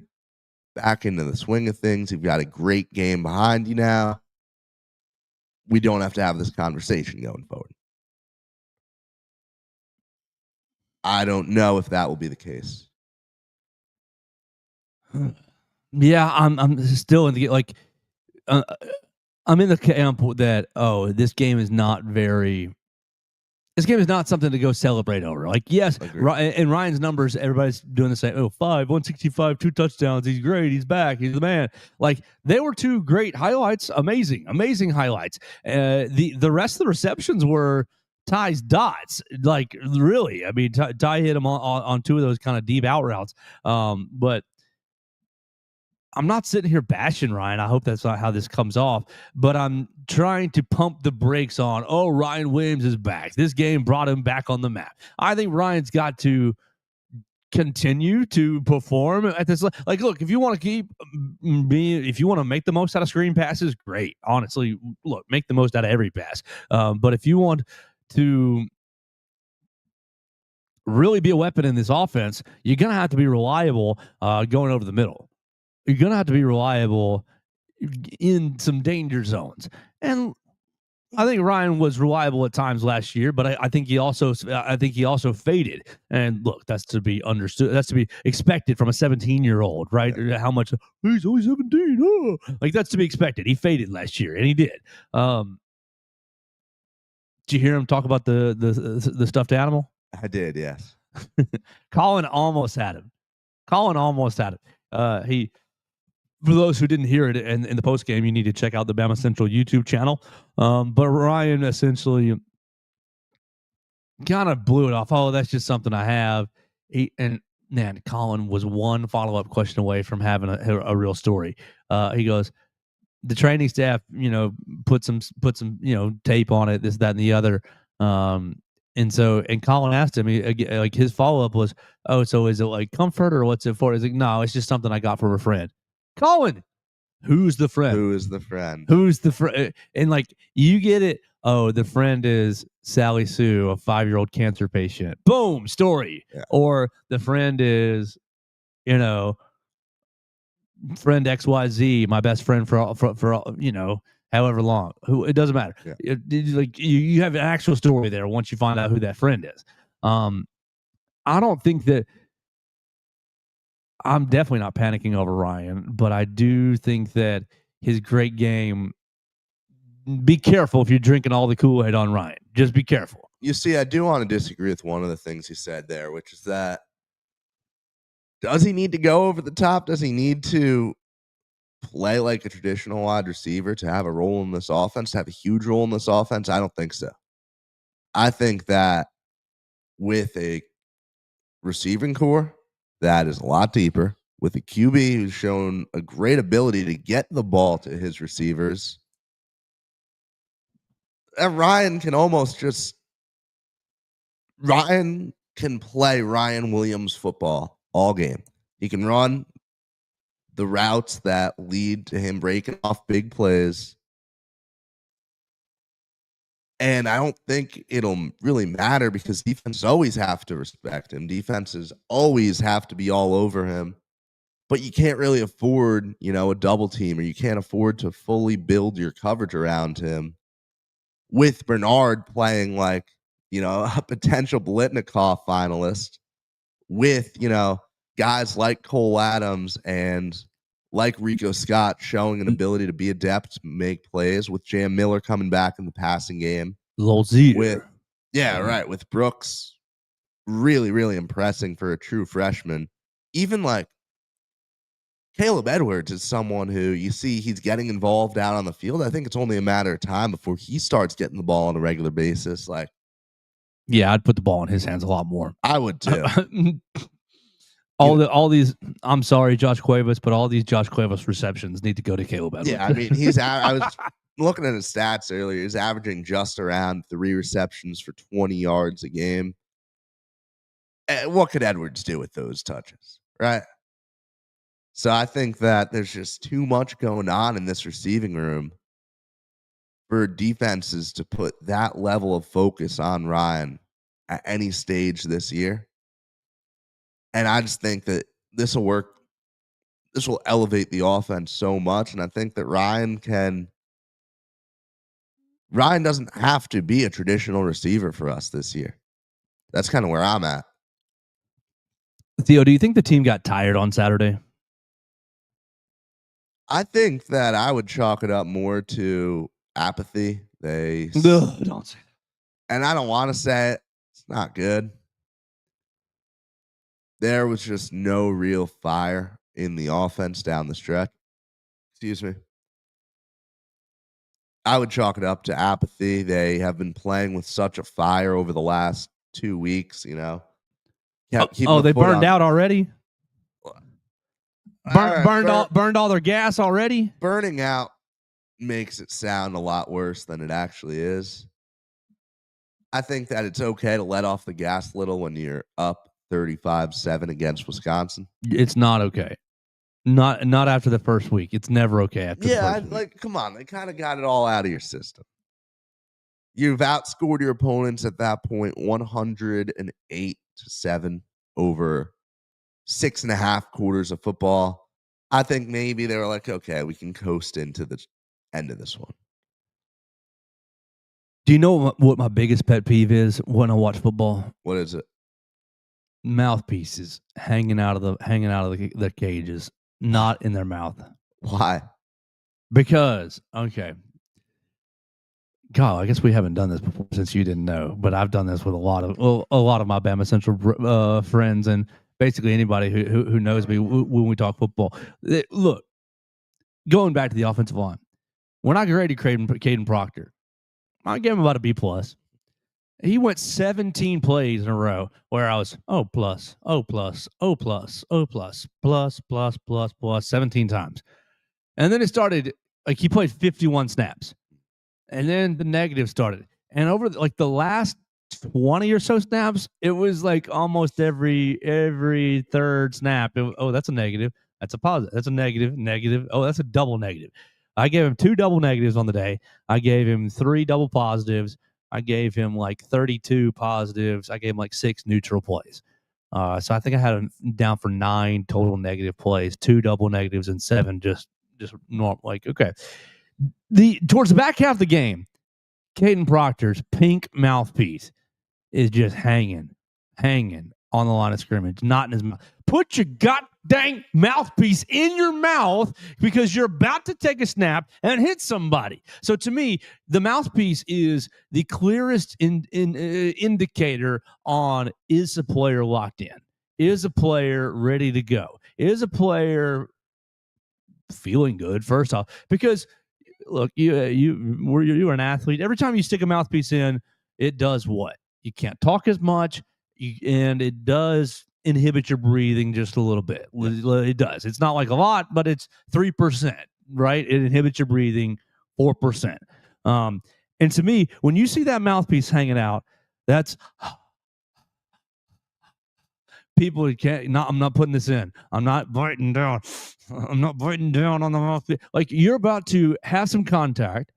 back into the swing of things, you've got a great game behind you now. We don't have to have this conversation going forward. I don't know if that will be the case. Yeah, I'm still in the like. I'm in the camp that this game is not very. This game is not something to go celebrate over. Like, yes, and Ryan's numbers, everybody's doing the same. 165, 2 touchdowns. He's great. He's back. He's the man. Like, they were 2 great highlights. Amazing highlights. The rest of the receptions were Ty's dots. Like, really. I mean, Ty hit him on 2 of those kind of deep out routes. But I'm not sitting here bashing Ryan. I hope that's not how this comes off, but I'm trying to pump the brakes on, Ryan Williams is back. This game brought him back on the map. I think Ryan's got to continue to perform at this. Like, look, if you want to if you want to make the most out of screen passes, great. Honestly, look, make the most out of every pass. But if you want to really be a weapon in this offense, you're going to have to be reliable going over the middle. You're going to have to be reliable in some danger zones. And I think Ryan was reliable at times last year, but I think he also faded. And look, that's to be understood. That's to be expected from a 17-year-old, right? Yeah. How much he's only 17. Oh. Like, that's to be expected. He faded last year, and he did. Did you hear him talk about the stuffed animal? I did, yes. Colin almost had him. He. For those who didn't hear it in the post game, you need to check out the BamaCentral YouTube channel. But Ryan essentially kind of blew it off. Oh, that's just something I have. Colin was one follow-up question away from having a real story. He goes, the training staff, put some tape on it, this, that, and the other. And Colin asked him, like, his follow-up was, so is it like comfort or what's it for? He's like, no, it's just something I got from a friend. Colin, who's the friend? Who is the friend? Who's the friend? And, like, you get it. Oh, the friend is Sally Sue, a 5-year-old cancer patient. Boom, story. Yeah. Or the friend is, friend XYZ, my best friend for however long. Who, it doesn't matter. Yeah. You have an actual story there once you find out who that friend is. I don't think that. I'm definitely not panicking over Ryan, but I do think that his great game, be careful if you're drinking all the Kool-Aid on Ryan. Just be careful. You see, I do want to disagree with one of the things he said there, which is that, does he need to go over the top? Does he need to play like a traditional wide receiver to have a role in this offense, to have a huge role in this offense? I don't think so. I think that with a receiving core that is a lot deeper, with a QB who's shown a great ability to get the ball to his receivers, and Ryan can play Ryan Williams football all game. He can run the routes that lead to him breaking off big plays. And I don't think it'll really matter because defenses always have to respect him. Defenses always have to be all over him. But you can't really afford, a double team, or you can't afford to fully build your coverage around him with Bernard playing like, a potential Blitnikoff finalist with, guys like Cole Adams and like Rico Scott showing an ability to be adept, make plays, with Jam Miller coming back in the passing game. With Brooks really, really impressing for a true freshman. Even like Caleb Edwards is someone who you see he's getting involved out on the field. I think it's only a matter of time before he starts getting the ball on a regular basis. Like, yeah, I'd put the ball in his hands a lot more. I would too. All these. I'm sorry, Josh Cuevas, but all these Josh Cuevas receptions need to go to Caleb Edwards. Yeah, I mean, I was looking at his stats earlier. He's averaging just around 3 receptions for 20 yards a game. What could Edwards do with those touches, right? So I think that there's just too much going on in this receiving room for defenses to put that level of focus on Ryan at any stage this year. And I just think that this will work. This will elevate the offense so much. And I think that Ryan doesn't have to be a traditional receiver for us this year. That's kind of where I'm at. Theo, do you think the team got tired on Saturday? I think that I would chalk it up more to apathy. Don't say that. And I don't want to say it. It's not good. There was just no real fire in the offense down the stretch. Excuse me. I would chalk it up to apathy. They have been playing with such a fire over the last 2 weeks, you know. They burned out already? Burned all their gas already? Burning out makes it sound a lot worse than it actually is. I think that it's okay to let off the gas a little when you're up 35-7 against Wisconsin. It's not okay. Not after the first week. It's never okay after the first week. Come on. They kind of got it all out of your system. You've outscored your opponents at that point 108-7 over 6.5 quarters of football. I think maybe they were like, okay, we can coast into the end of this one. Do you know what my biggest pet peeve is when I watch football? What is it? Mouthpieces hanging out of the cages, not in their mouth. Why? Because, okay. God, I guess we haven't done this before since you didn't know, but I've done this with a lot of my BamaCentral friends and basically anybody who knows me when we talk football. Look, going back to the offensive line, when I graded Caden Proctor, I gave him about a B+. He went 17 plays in a row where I was O+, 17 times. And then it started, like he played 51 snaps. And then the negative started. And over like the last 20 or so snaps, it was like almost every third snap. That's a negative. That's a positive. That's a negative. Oh, that's a double negative. I gave him 2 double negatives on the day. I gave him 3 double positives. I gave him like 32 positives. I gave him like 6 neutral plays. So I think I had him down for 9 total negative plays, 2 double negatives and 7 just normal. Like, okay. Towards the back half of the game, Caden Proctor's pink mouthpiece is just hanging on the line of scrimmage, not in his mouth. Put your goddamn mouthpiece in your mouth because you're about to take a snap and hit somebody. So to me, the mouthpiece is the clearest indicator on, is the player locked in? Is a player ready to go? Is a player feeling good, first off? Because look, you're an athlete. Every time you stick a mouthpiece in, it does what? You can't talk as much, and it does inhibit your breathing just a little bit. It does. It's not like a lot, but it's 3%, right? It inhibits your breathing 4%. And to me, when you see that mouthpiece hanging out, that's people can't. I'm not putting this in. I'm not biting down. I'm not biting down on the mouthpiece. Like you're about to have some contact,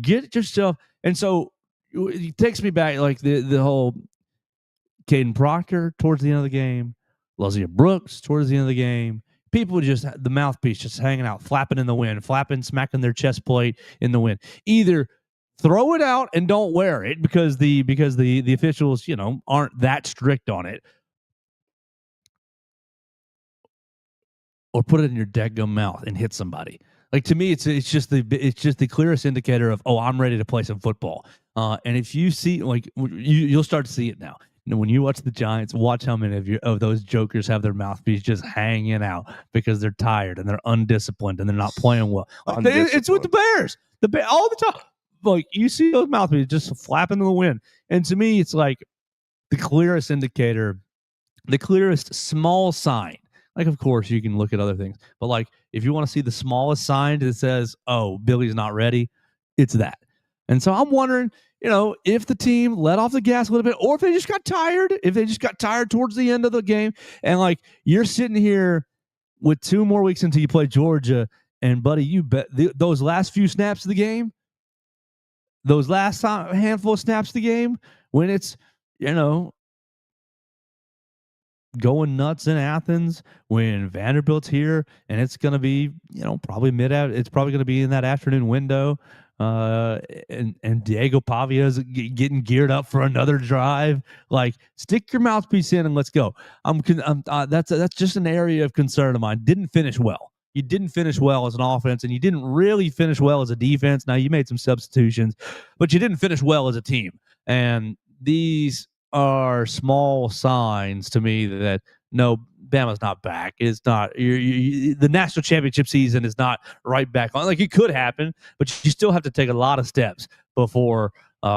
get yourself, and so it takes me back like the whole Caden Proctor towards the end of the game, Lazier Brooks towards the end of the game. People just the mouthpiece just hanging out, flapping in the wind, smacking their chest plate in the wind. Either throw it out and don't wear it because the officials, aren't that strict on it, or put it in your dadgum mouth and hit somebody. Like to me, it's just the clearest indicator of, I'm ready to play some football. And if you see, like you'll start to see it now. When you watch the Giants, watch how many of those jokers have their mouthpiece just hanging out because they're tired and they're undisciplined and they're not playing well. It's with the Bears, all the time. Like you see those mouthpieces just flapping in the wind. And to me, it's like the clearest indicator the clearest small sign, like, of course, you can look at other things, but, like, if you want to see the smallest sign that says, oh, Billy's not ready, it's that. And so I'm wondering, if the team let off the gas a little bit, or if they just got tired towards the end of the game. And, like, you're sitting here with 2 more weeks until you play Georgia, and, buddy, you bet those last few snaps of the game, those last handful of snaps of the game, when it's, going nuts in Athens, when Vanderbilt's here, and it's going to be, probably it's probably going to be in that afternoon window. And Diego Pavia's getting geared up for another drive. Like, stick your mouthpiece in and let's go. That's just an area of concern of mine. Didn't finish well. You didn't finish well as an offense, and you didn't really finish well as a defense. Now, you made some substitutions, but you didn't finish well as a team. And these are small signs to me that no, Bama's not back. It's not the national championship season is not right back on. Like, it could happen, but you still have to take a lot of steps before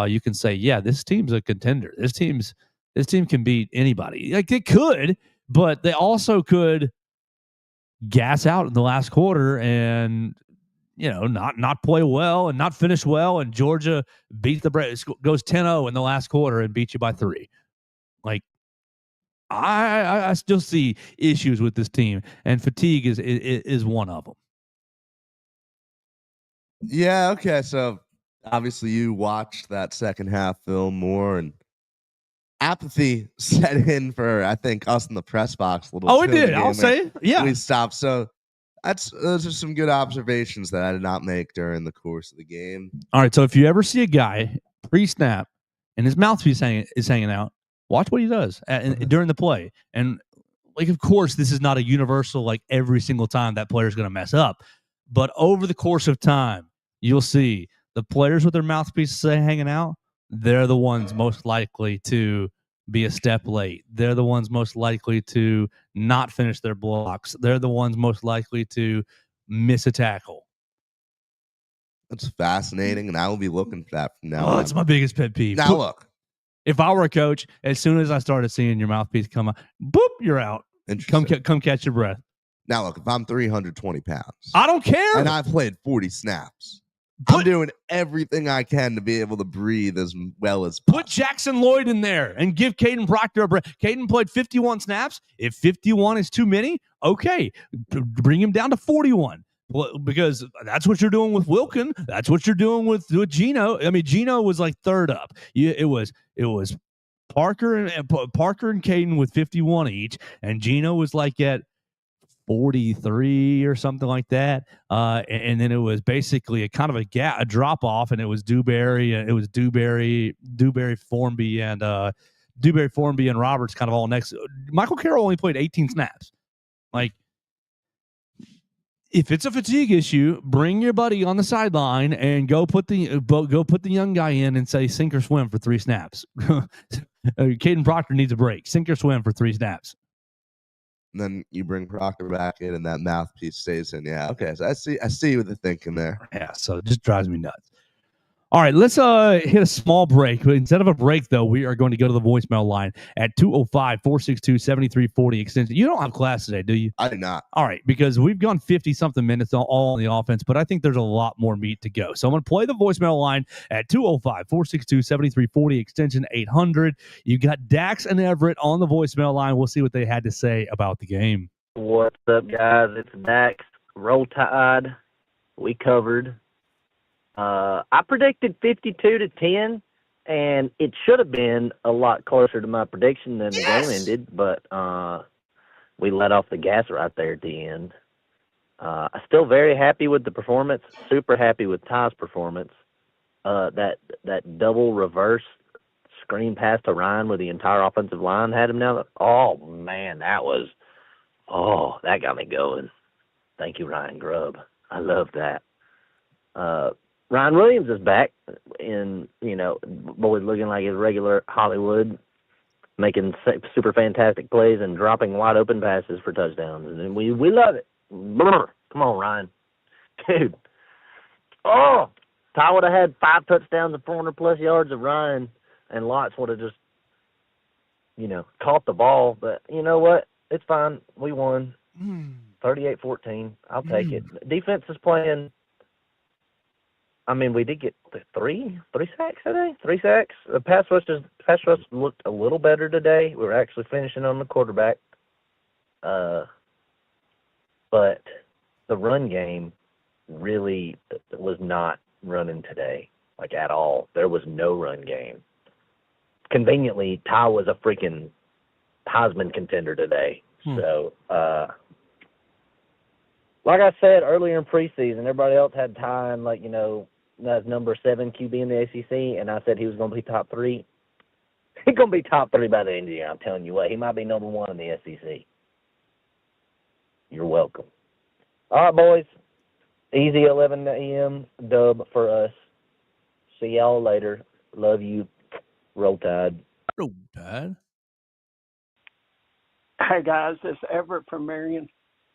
you can say, yeah, this team's a contender. This team can beat anybody. Like, it could, but they also could gas out in the last quarter and not play well and not finish well, and Georgia goes 10-0 in the last quarter and beat you by 3. Like, I still see issues with this team, and fatigue is one of them. Yeah, okay. So obviously you watched that second half film more, and apathy set in for, I think, us in the press box a little. Oh, it did. I'll say, yeah. We stopped. So those are some good observations that I did not make during the course of the game. All right. So if you ever see a guy pre-snap and his mouthpiece is hanging out, watch what he does during the play. And, like, of course, this is not a universal, like, every single time that player is going to mess up. But over the course of time, you'll see the players with their mouthpieces hanging out, they're the ones most likely to be a step late. They're the ones most likely to not finish their blocks. They're the ones most likely to miss a tackle. That's fascinating, and I will be looking for that from now on. It's my biggest pet peeve. Now, look. If I were a coach, as soon as I started seeing your mouthpiece come out, boop, you're out. Come catch your breath. Now, look, if I'm 320 pounds. I don't care. And I've played 40 snaps. I'm doing everything I can to be able to breathe as well as possible. Put Jackson Lloyd in there and give Caden Proctor a break. Caden played 51 snaps. If 51 is too many, okay, bring him down to 41. Because that's what you're doing with Wilkin. That's what you're doing with Gino. I mean, Gino was like third up. It was Parker and Caden with 51 each, and Gino was like at 43 or something like that. And then it was basically a drop off, and it was Dewberry Formby and Roberts kind of all next. Michael Carroll only played 18 snaps. Like, if it's a fatigue issue, bring your buddy on the sideline and go put the young guy in and say sink or swim for 3 snaps. Caden Proctor needs a break. Sink or swim for 3 snaps. And then you bring Proctor back in, and that mouthpiece stays in. Yeah, okay. So I see what they're thinking there. Yeah, so it just drives me nuts. All right, let's hit a small break. Instead of a break, though, we are going to go to the voicemail line at 205-462-7340 extension. You don't have class today, do you? I do not. All right, because we've gone 50-something minutes all on the offense, but I think there's a lot more meat to go. So I'm going to play the voicemail line at 205-462-7340 extension 800. You got Dax and Everett on the voicemail line. We'll see what they had to say about the game. What's up, guys? It's Dax. Roll Tide. We covered. I predicted 52-10, and it should have been a lot closer to my prediction than the game ended, but we let off the gas right there at the end. I'm still very happy with the performance, super happy with Ty's performance. That double reverse screen pass to Ryan with the entire offensive line had him now. Oh, man, that got me going. Thank you, Ryan Grubb. I love that. Ryan Williams is back in, boy, looking like his regular Hollywood, making super fantastic plays and dropping wide open passes for touchdowns. And we love it. Brr. Come on, Ryan. Dude. Oh, Ty would have had 5 touchdowns and 400-plus yards of Ryan, and Lots would have just caught the ball. But you know what? It's fine. We won 38-14. I'll take it. Defense is playing. I mean, we did get three sacks today. 3 sacks. The pass rush looked a little better today. We were actually finishing on the quarterback. But the run game really was not running today, like at all. There was no run game. Conveniently, Ty was a freaking Heisman contender today. So, like I said earlier in preseason, everybody else had Ty and as number 7 QB in the ACC, and I said he was going to be top 3. He's going to be top 3 by the end of the year. I'm telling you what, he might be number 1 in the SEC. You're welcome. All right, boys. Easy 11 a.m. dub for us. See y'all later. Love you. Roll Tide. Roll Tide. Hey, guys. It's Everett from Marion.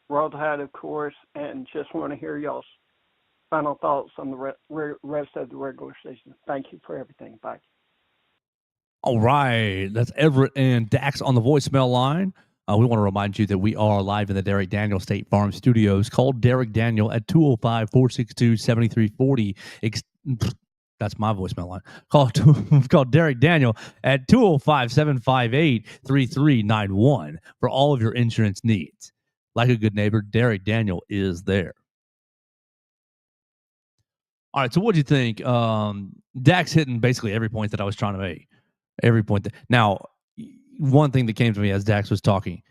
Roll Tide, of course, and just want to hear y'all's final thoughts on the rest of the regular season. Thank you for everything. Bye. All right. That's Everett and Dax on the voicemail line. We want to remind you that we are live in the Derek Daniel State Farm Studios. Call Derek Daniel at 205-462-7340. That's my voicemail line. Call Derek Daniel at 205-758-3391 for all of your insurance needs. Like a good neighbor, Derek Daniel is there. All right, so what do you think? Dax hitting basically every point that I was trying to make. Every point. Now, one thing that came to me as Dax was talking,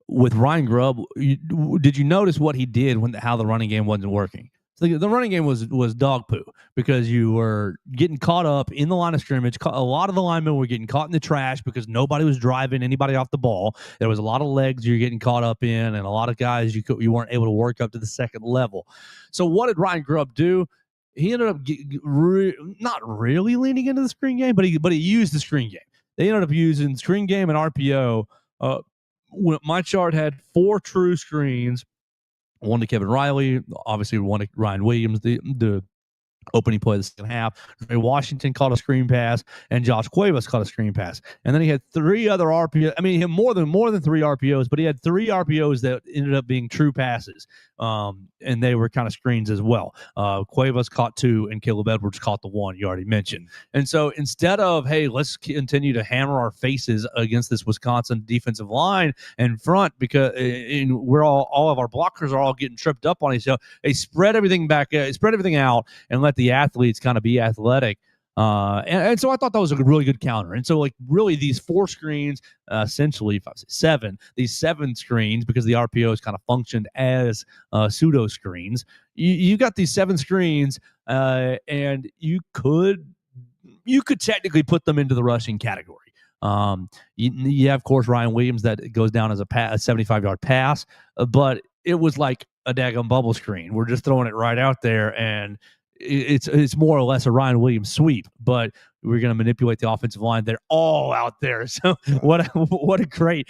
with Ryan Grubb, did you notice what he did how the running game wasn't working? So the running game was dog poo because you were getting caught up in the line of scrimmage. A lot of the linemen were getting caught in the trash because nobody was driving anybody off the ball. There was a lot of legs you're getting caught up in, and a lot of guys you weren't able to work up to the second level. So what did Ryan Grubb do? He ended up not really leaning into the screen game, but he used the screen game. They ended up using screen game and RPO. My chart had 4 true screens, 1 to Kevin Riley, obviously 1 to Ryan Williams, the opening play of the second half. Ray Washington caught a screen pass, and Josh Cuevas caught a screen pass. And then he had 3 other RPOs. I mean, he had more than 3 RPOs, but he had 3 RPOs that ended up being true passes. And they were kind of screens as well. Cuevas caught 2, and Caleb Edwards caught the 1 you already mentioned. And so instead of, hey, let's continue to hammer our faces against this Wisconsin defensive line and front because we're all of our blockers are all getting tripped up on each other, they spread everything out and let the athletes kind of be athletic. And so I thought that was a really good counter. And so, like, really these 4 screens, essentially, if I say 7, these 7 screens, because the RPOs kind of functioned as pseudo screens, you got these 7 screens, and you could technically put them into the rushing category. You have, of course, Ryan Williams that goes down as a 75-yard pass, but it was like a daggone bubble screen. We're just throwing it right out there, and it's more or less a Ryan Williams sweep, but we're going to manipulate the offensive line. They're all out there. So what a great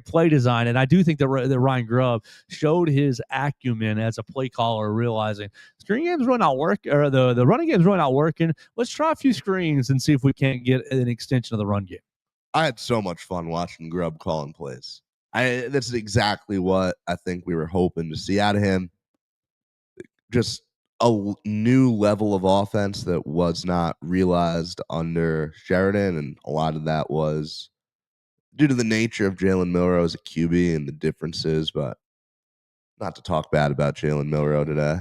play design. And I do think that Ryan Grubb showed his acumen as a play caller, realizing screen game's really not working, or the running game's really not working. Let's try a few screens and see if we can't get an extension of the run game. I had so much fun watching Grubb calling plays. That's exactly what I think we were hoping to see out of him. Just a new level of offense that was not realized under Sheridan, and a lot of that was due to the nature of Jalen Milroe as a QB and the differences, but not to talk bad about Jalen Milroe today.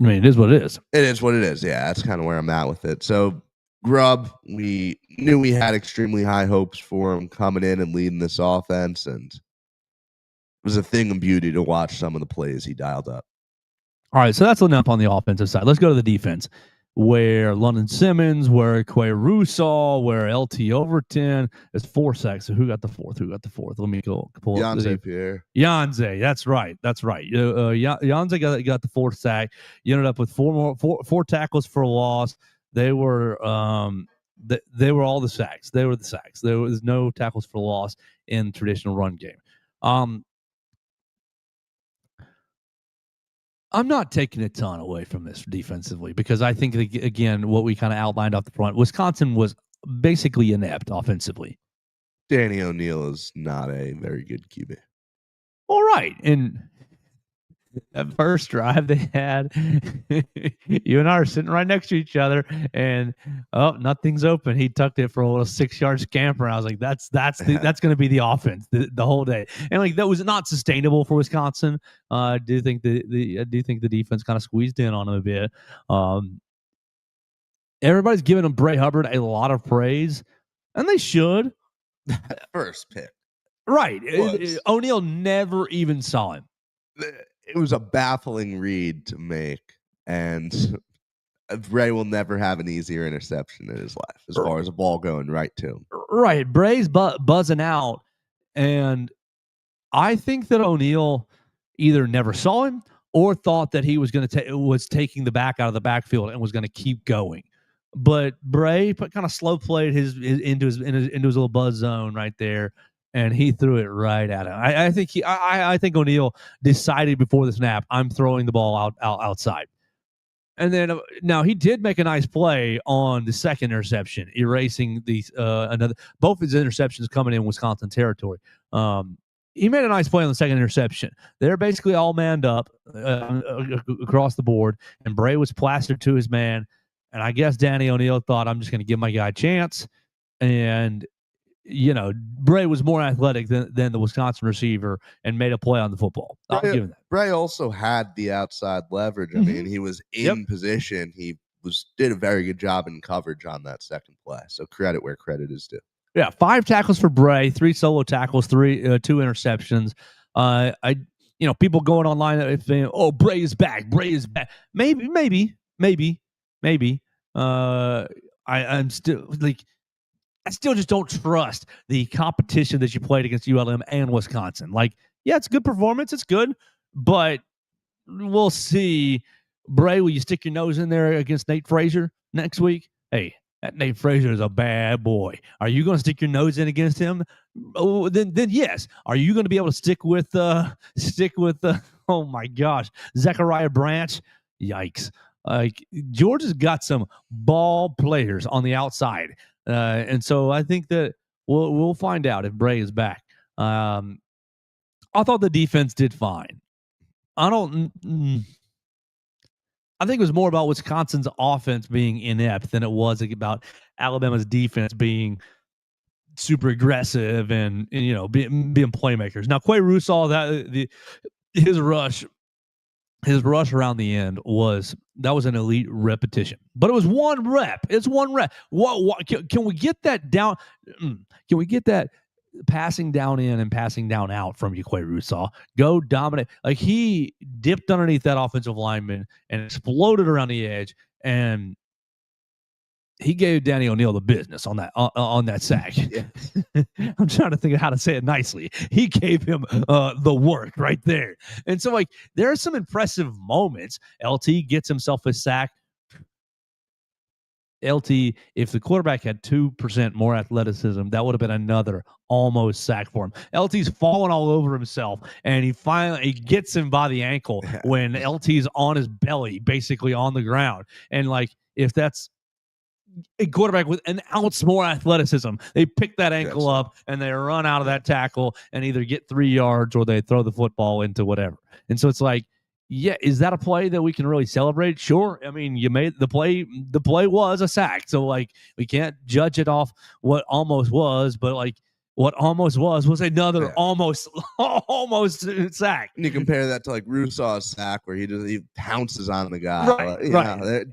I mean, it is what it is. It is what it is, yeah. That's kind of where I'm at with it. So, Grubb, we knew we had extremely high hopes for him coming in and leading this offense, and it was a thing of beauty to watch some of the plays he dialed up. All right, so that's enough on the offensive side. Let's go to the defense, where London Simmons, where Quay Russaw, where LT Overton. There's 4 sacks. So who got the 4th? Let me go pull up. Yanze, that's right. Yanze got the 4th sack. You ended up with 4 tackles for loss. They were they were all the sacks. They were the sacks. There was no tackles for loss in the traditional run game. I'm not taking a ton away from this defensively because I think, again, what we kind of outlined off the front, Wisconsin was basically inept offensively. Danny O'Neil is not a very good QB. All right. And that first drive they had, you and I are sitting right next to each other, and nothing's open. He tucked it for a little 6-yard scamper. I was like, that's going to be the offense the whole day, and like that was not sustainable for Wisconsin. I do think the defense kind of squeezed in on him a bit. Everybody's giving him Bray Hubbard a lot of praise, and they should. First pick, right? O'Neil never even saw him. It was a baffling read to make, and Bray will never have an easier interception in his life as far as a ball going right to him. Right. Bray's buzzing out, and I think that O'Neil either never saw him or thought that he was going to was taking the back out of the backfield and was going to keep going. But Bray kind of slow played into his little buzz zone right there, and he threw it right at him. I think O'Neil decided before the snap, I'm throwing the ball outside. And then now he did make a nice play on the second interception, erasing both his interceptions coming in Wisconsin territory. He made a nice play on the second interception. They're basically all manned up across the board, and Bray was plastered to his man. And I guess Danny O'Neil thought, I'm just going to give my guy a chance. And Bray was more athletic than the Wisconsin receiver and made a play on the football. I'll give him that. Bray also had the outside leverage. I mean, he was in position. He did a very good job in coverage on that second play. So credit where credit is due. Yeah, 5 tackles for Bray, 3 solo tackles, 2 interceptions. People going online saying, "Oh, Bray is back. Bray is back." Maybe. I'm still like. I still just don't trust the competition that you played against ULM and Wisconsin. Like, yeah, it's a good performance. It's good. But we'll see. Bray, will you stick your nose in there against Nate Frazier next week? Hey, that Nate Frazier is a bad boy. Are you going to stick your nose in against him? Oh, then yes. Are you going to be able to stick with oh my gosh, Zechariah Branch? Yikes. Like, Georgia's got some ball players on the outside. And so I think that we'll find out if Bray is back. I thought the defense did fine. I think it was more about Wisconsin's offense being inept than it was about Alabama's defense being super aggressive and being playmakers. Now, Quay Russaw, his rush around the end was an elite repetition, but it was one rep. It's one rep. What can we get that down? Can we get that passing down in and passing down out from Quay Russaw? Go dominate. Like, he dipped underneath that offensive lineman and exploded around the edge, and he gave Danny O'Neil the business on that sack. Yeah. I'm trying to think of how to say it nicely. He gave him the work right there. And so, like, there are some impressive moments. LT gets himself a sack. LT, if the quarterback had 2% more athleticism, that would have been another almost sack for him. LT's falling all over himself, and he gets him by the ankle when LT's on his belly, basically on the ground. And, like, if that's a quarterback with an ounce more athleticism, they pick that ankle up and they run out of that tackle and either get 3 yards or they throw the football into whatever. And so it's like, yeah, is that a play that we can really celebrate? Sure. I mean, you made the play. The play was a sack. So, like, we can't judge it off what almost was, but, like, what almost was another almost sack. And you compare that to, like, Russaw's sack, where he pounces on the guy. Right.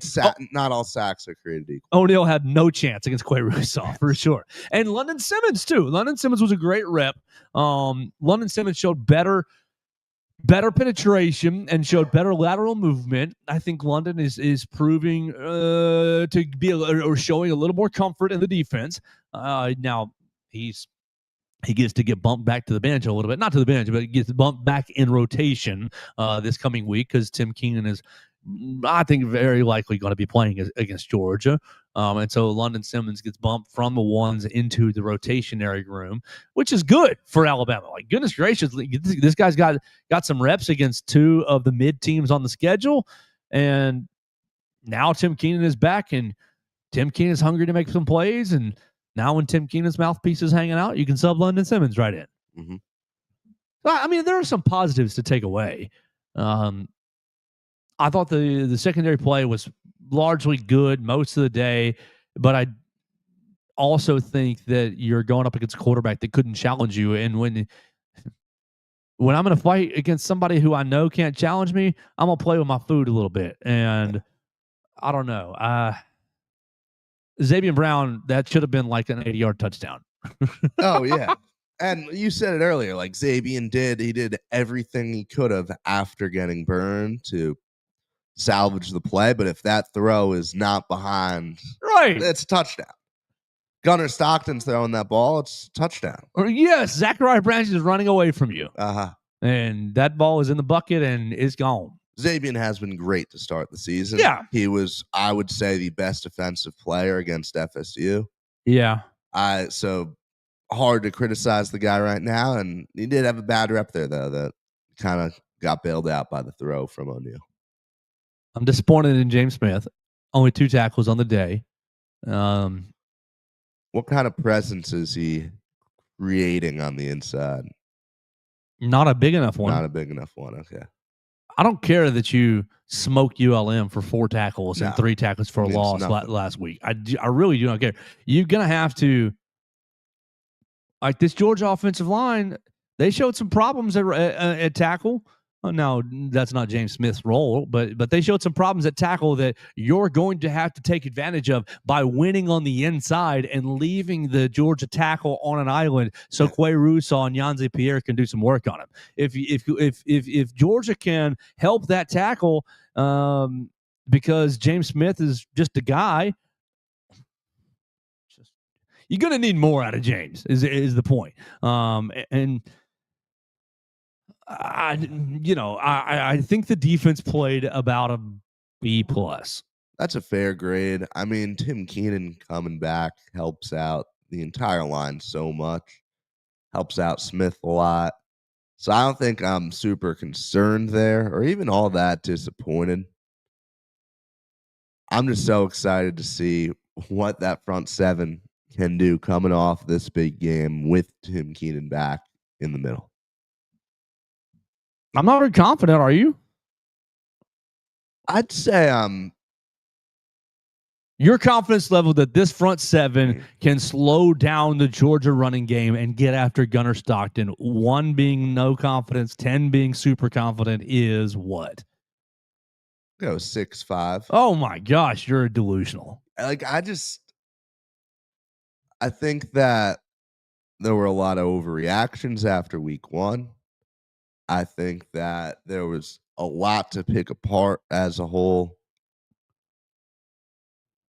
Not all sacks are created equal. O'Neil had no chance against Quay Russaw for sure. And London Simmons too. London Simmons was a great rep. London Simmons showed better penetration and showed better lateral movement. I think London is proving to be or showing a little more comfort in the defense. Now he gets to get bumped back to the bench a little bit. Not to the bench, but he gets bumped back in rotation this coming week because Tim Keenan is, I think, very likely going to be playing against Georgia. And so London Simmons gets bumped from the ones into the rotationary room, which is good for Alabama. Like, goodness gracious, this guy's got some reps against 2 of the mid teams on the schedule. And now Tim Keenan is back, and Tim Keenan is hungry to make some plays. And Now when Tim Keenan's mouthpiece is hanging out, you can sub London Simmons right in. Mm-hmm. I mean, there are some positives to take away. I thought the secondary play was largely good most of the day, but I also think that you're going up against a quarterback that couldn't challenge you. And when I'm going to fight against somebody who I know can't challenge me, I'm going to play with my food a little bit. And I don't know. Xavier Brown, that should have been like an 80-yard touchdown. Oh, yeah. And you said it earlier, like Xavier did everything he could have after getting burned to salvage the play. But if that throw is not behind, right, it's a touchdown. Gunnar Stockton's throwing that ball, it's a touchdown. Yes, Zachariah Branch is running away from you. Uh-huh. And that ball is in the bucket and it's gone. Xavier has been great to start the season. Yeah. He was, I would say, the best defensive player against FSU. Yeah. So hard to criticize the guy right now. And he did have a bad rep there, though, that kind of got bailed out by the throw from O'Neal. I'm disappointed in James Smith. Only 2 tackles on the day. What kind of presence is he creating on the inside? Not a big enough one. Not a big enough one. Okay. I don't care that you smoked ULM for 4 tackles and 3 tackles for a loss last week. I really do not care. You're going to have to, like this Georgia offensive line, they showed some problems at tackle. Now, that's not James Smith's role, but they showed some problems at tackle that you're going to have to take advantage of by winning on the inside and leaving the Georgia tackle on an island so Quay Rousseau and Yanzi Pierre can do some work on him. If Georgia can help that tackle because James Smith is just a guy, you're going to need more out of James is the point. And I think the defense played about a B+. That's a fair grade. I mean, Tim Keenan coming back helps out the entire line so much. Helps out Smith a lot. So I don't think I'm super concerned there or even all that disappointed. I'm just so excited to see what that front 7 can do coming off this big game with Tim Keenan back in the middle. I'm not very confident, are you? I'd say your confidence level that this front 7 can slow down the Georgia running game and get after Gunnar Stockton, 1 being no confidence, 10 being super confident, is what? Go 6'5". Oh my gosh, you're delusional. Like I think that there were a lot of overreactions after week 1. I think that there was a lot to pick apart as a whole.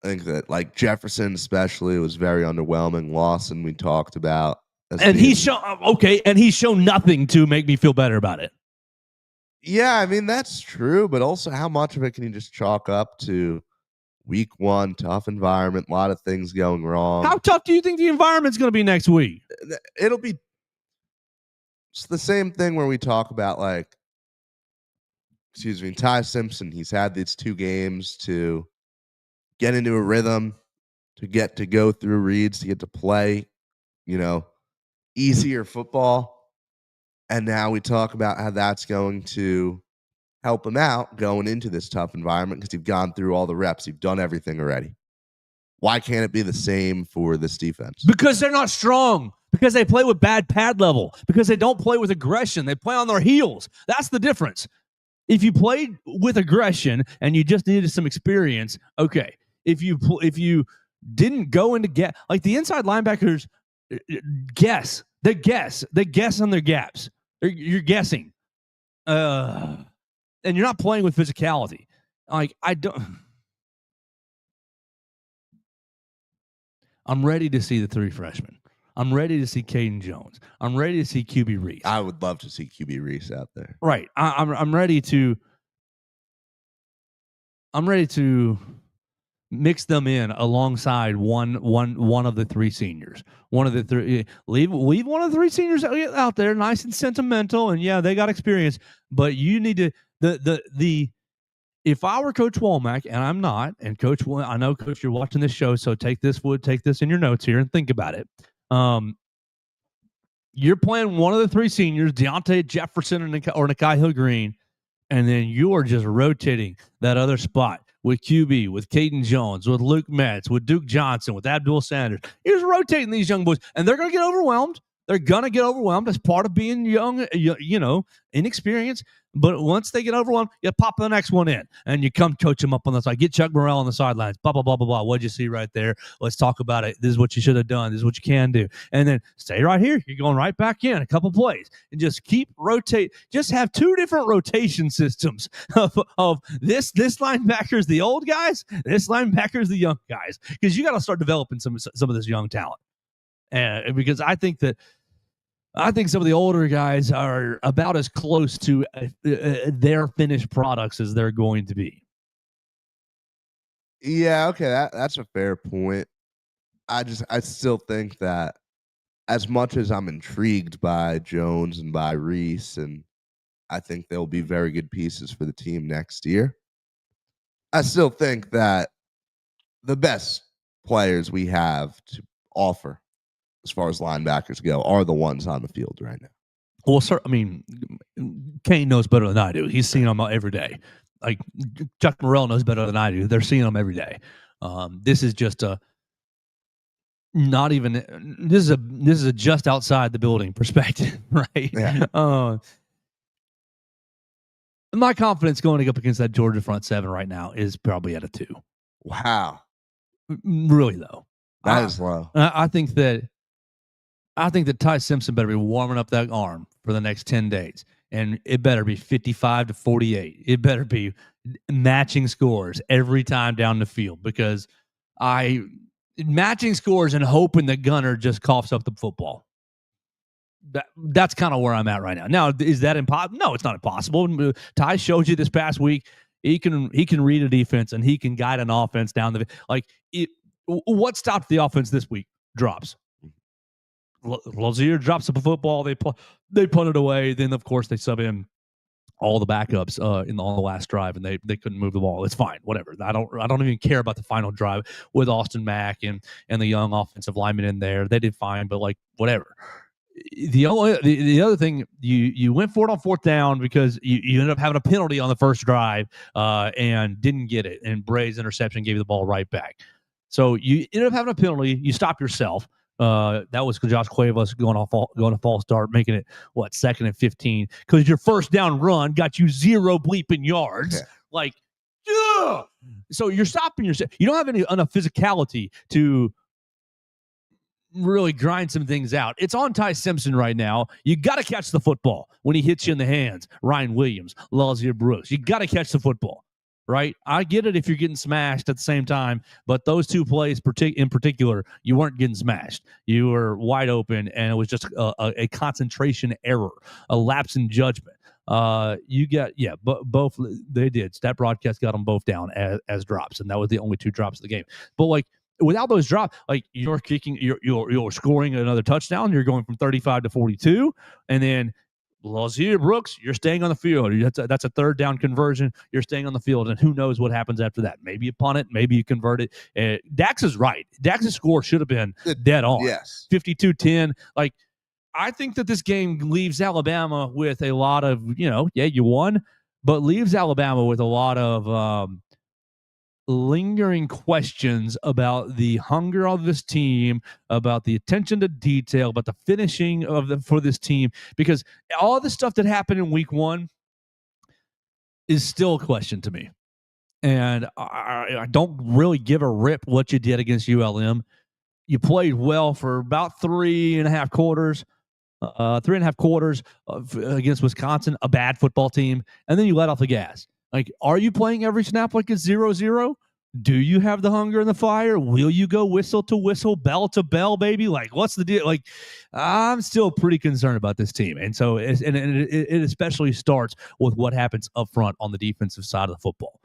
I think that like Jefferson especially was very underwhelming. Lawson we talked about. And he's shown nothing to make me feel better about it. Yeah, I mean that's true, but also how much of it can you just chalk up to week 1, tough environment, a lot of things going wrong. How tough do you think the environment's going to be next week? It'll be it's the same thing where we talk about Ty Simpson. He's had these 2 games to get into a rhythm, to go through reads, to get to play, easier football. And now we talk about how that's going to help him out going into this tough environment because you've gone through all the reps. You've done everything already. Why can't it be the same for this defense? Because they're not strong. Because they play with bad pad level. Because they don't play with aggression. They play on their heels. That's the difference. If you played with aggression and you just needed some experience, okay. If you didn't go into like the inside linebackers guess. They guess on their gaps. You're guessing. And you're not playing with physicality. Like I'm ready to see the 3 freshmen. I'm ready to see Caden Jones. I'm ready to see QB Reese. I would love to see QB Reese out there. Right. I'm ready to mix them in alongside one of the 3 seniors. One of the 3 leave one of the 3 seniors out there, nice and sentimental, and yeah, they got experience. But you need to if I were Coach Womack, and I'm not, and Coach, I know, Coach, you're watching this show, so take this in your notes here and think about it. You're playing one of the three seniors, Deontay Jefferson or Nakai Hill-Green, and then you are just rotating that other spot with QB, with Caden Jones, with Luke Metz, with Duke Johnson, with Abdul Sanders. You're just rotating these young boys, and they're going to get overwhelmed. They're going to get overwhelmed. That's part of being young, inexperienced. But once they get overwhelmed, you pop the next one in, and you come coach them up on the side. Get Chuck Morrell on the sidelines. Blah, blah, blah, blah, blah. What'd you see right there? Let's talk about it. This is what you should have done. This is what you can do. And then stay right here. You're going right back in a couple plays. And just keep rotate. Just have two different rotation systems of this linebacker's the old guys, this linebacker's the young guys. Because you got to start developing some of this young talent. And because I think some of the older guys are about as close to their finished products as they're going to be. Yeah, okay, that's a fair point. I still think that as much as I'm intrigued by Jones and by Reese, and I think they'll be very good pieces for the team next year, I still think that the best players we have to offer as far as linebackers go are the ones on the field right now. Well, sir, I mean, Kane knows better than I do. He's seeing them every day. Like Chuck Morrell knows better than I do. They're seeing them every day. This is just this is a just outside the building perspective, right? Yeah. My confidence going up against that Georgia front seven right now is probably at a 2. Wow. Really though, that is low. I think that Ty Simpson better be warming up that arm for the next 10 days. And it better be 55-48. It better be matching scores every time down the field, because matching scores and hoping that Gunner just coughs up the football. That's kind of where I'm at right now. Now, is that impossible? No, it's not impossible. Ty showed you this past week. He can read a defense and he can guide an offense down the what stopped the offense this week? Drops. Lazier drops the football. They punt it away. Then, of course, they sub in all the backups on the last drive, and they couldn't move the ball. It's fine, whatever. I don't even care about the final drive with Austin Mack and the young offensive lineman in there. They did fine, but whatever. The other thing, you went for it on fourth down because you ended up having a penalty on the first drive and didn't get it, and Bray's interception gave you the ball right back. So you ended up having a penalty. You stop yourself. That was Josh Cuevas going a false start, making it 2nd and 15, because your first down run got you 0 bleeping yards. Yeah. So you're stopping yourself. You don't have enough physicality to really grind some things out. It's on Ty Simpson right now. You got to catch the football when he hits you in the hands. Ryan Williams, Lazier Brooks. You got to catch the football. Right? I get it if you're getting smashed at the same time, but those two plays in particular, you weren't getting smashed. You were wide open, and it was just a concentration error, a lapse in judgment. Both they did. Stat Broadcast got them both down as drops, and that was the only 2 drops of the game. But without those drops, you're kicking, you're scoring another touchdown. You're going from 35 to 42, and then Lazier Brooks, you're staying on the field. That's a 3rd down conversion. You're staying on the field, and who knows what happens after that. Maybe you punt it. Maybe you convert it. Dax is right. Dax's score should have been dead on. Yes. 52-10. I think that this game leaves Alabama with a lot of, you won, but leaves Alabama with a lot of lingering questions about the hunger of this team, about the attention to detail, about the finishing for this team, because all the stuff that happened in week 1 is still a question to me. And I don't really give a rip what you did against ULM. You played well for about 3.5 quarters. 3.5 quarters against Wisconsin, a bad football team, and then you let off the gas. Are you playing every snap like it's 0-0? Do you have the hunger and the fire? Will you go whistle to whistle, bell to bell, baby? What's the deal? I'm still pretty concerned about this team. And so it especially starts with what happens up front on the defensive side of the football.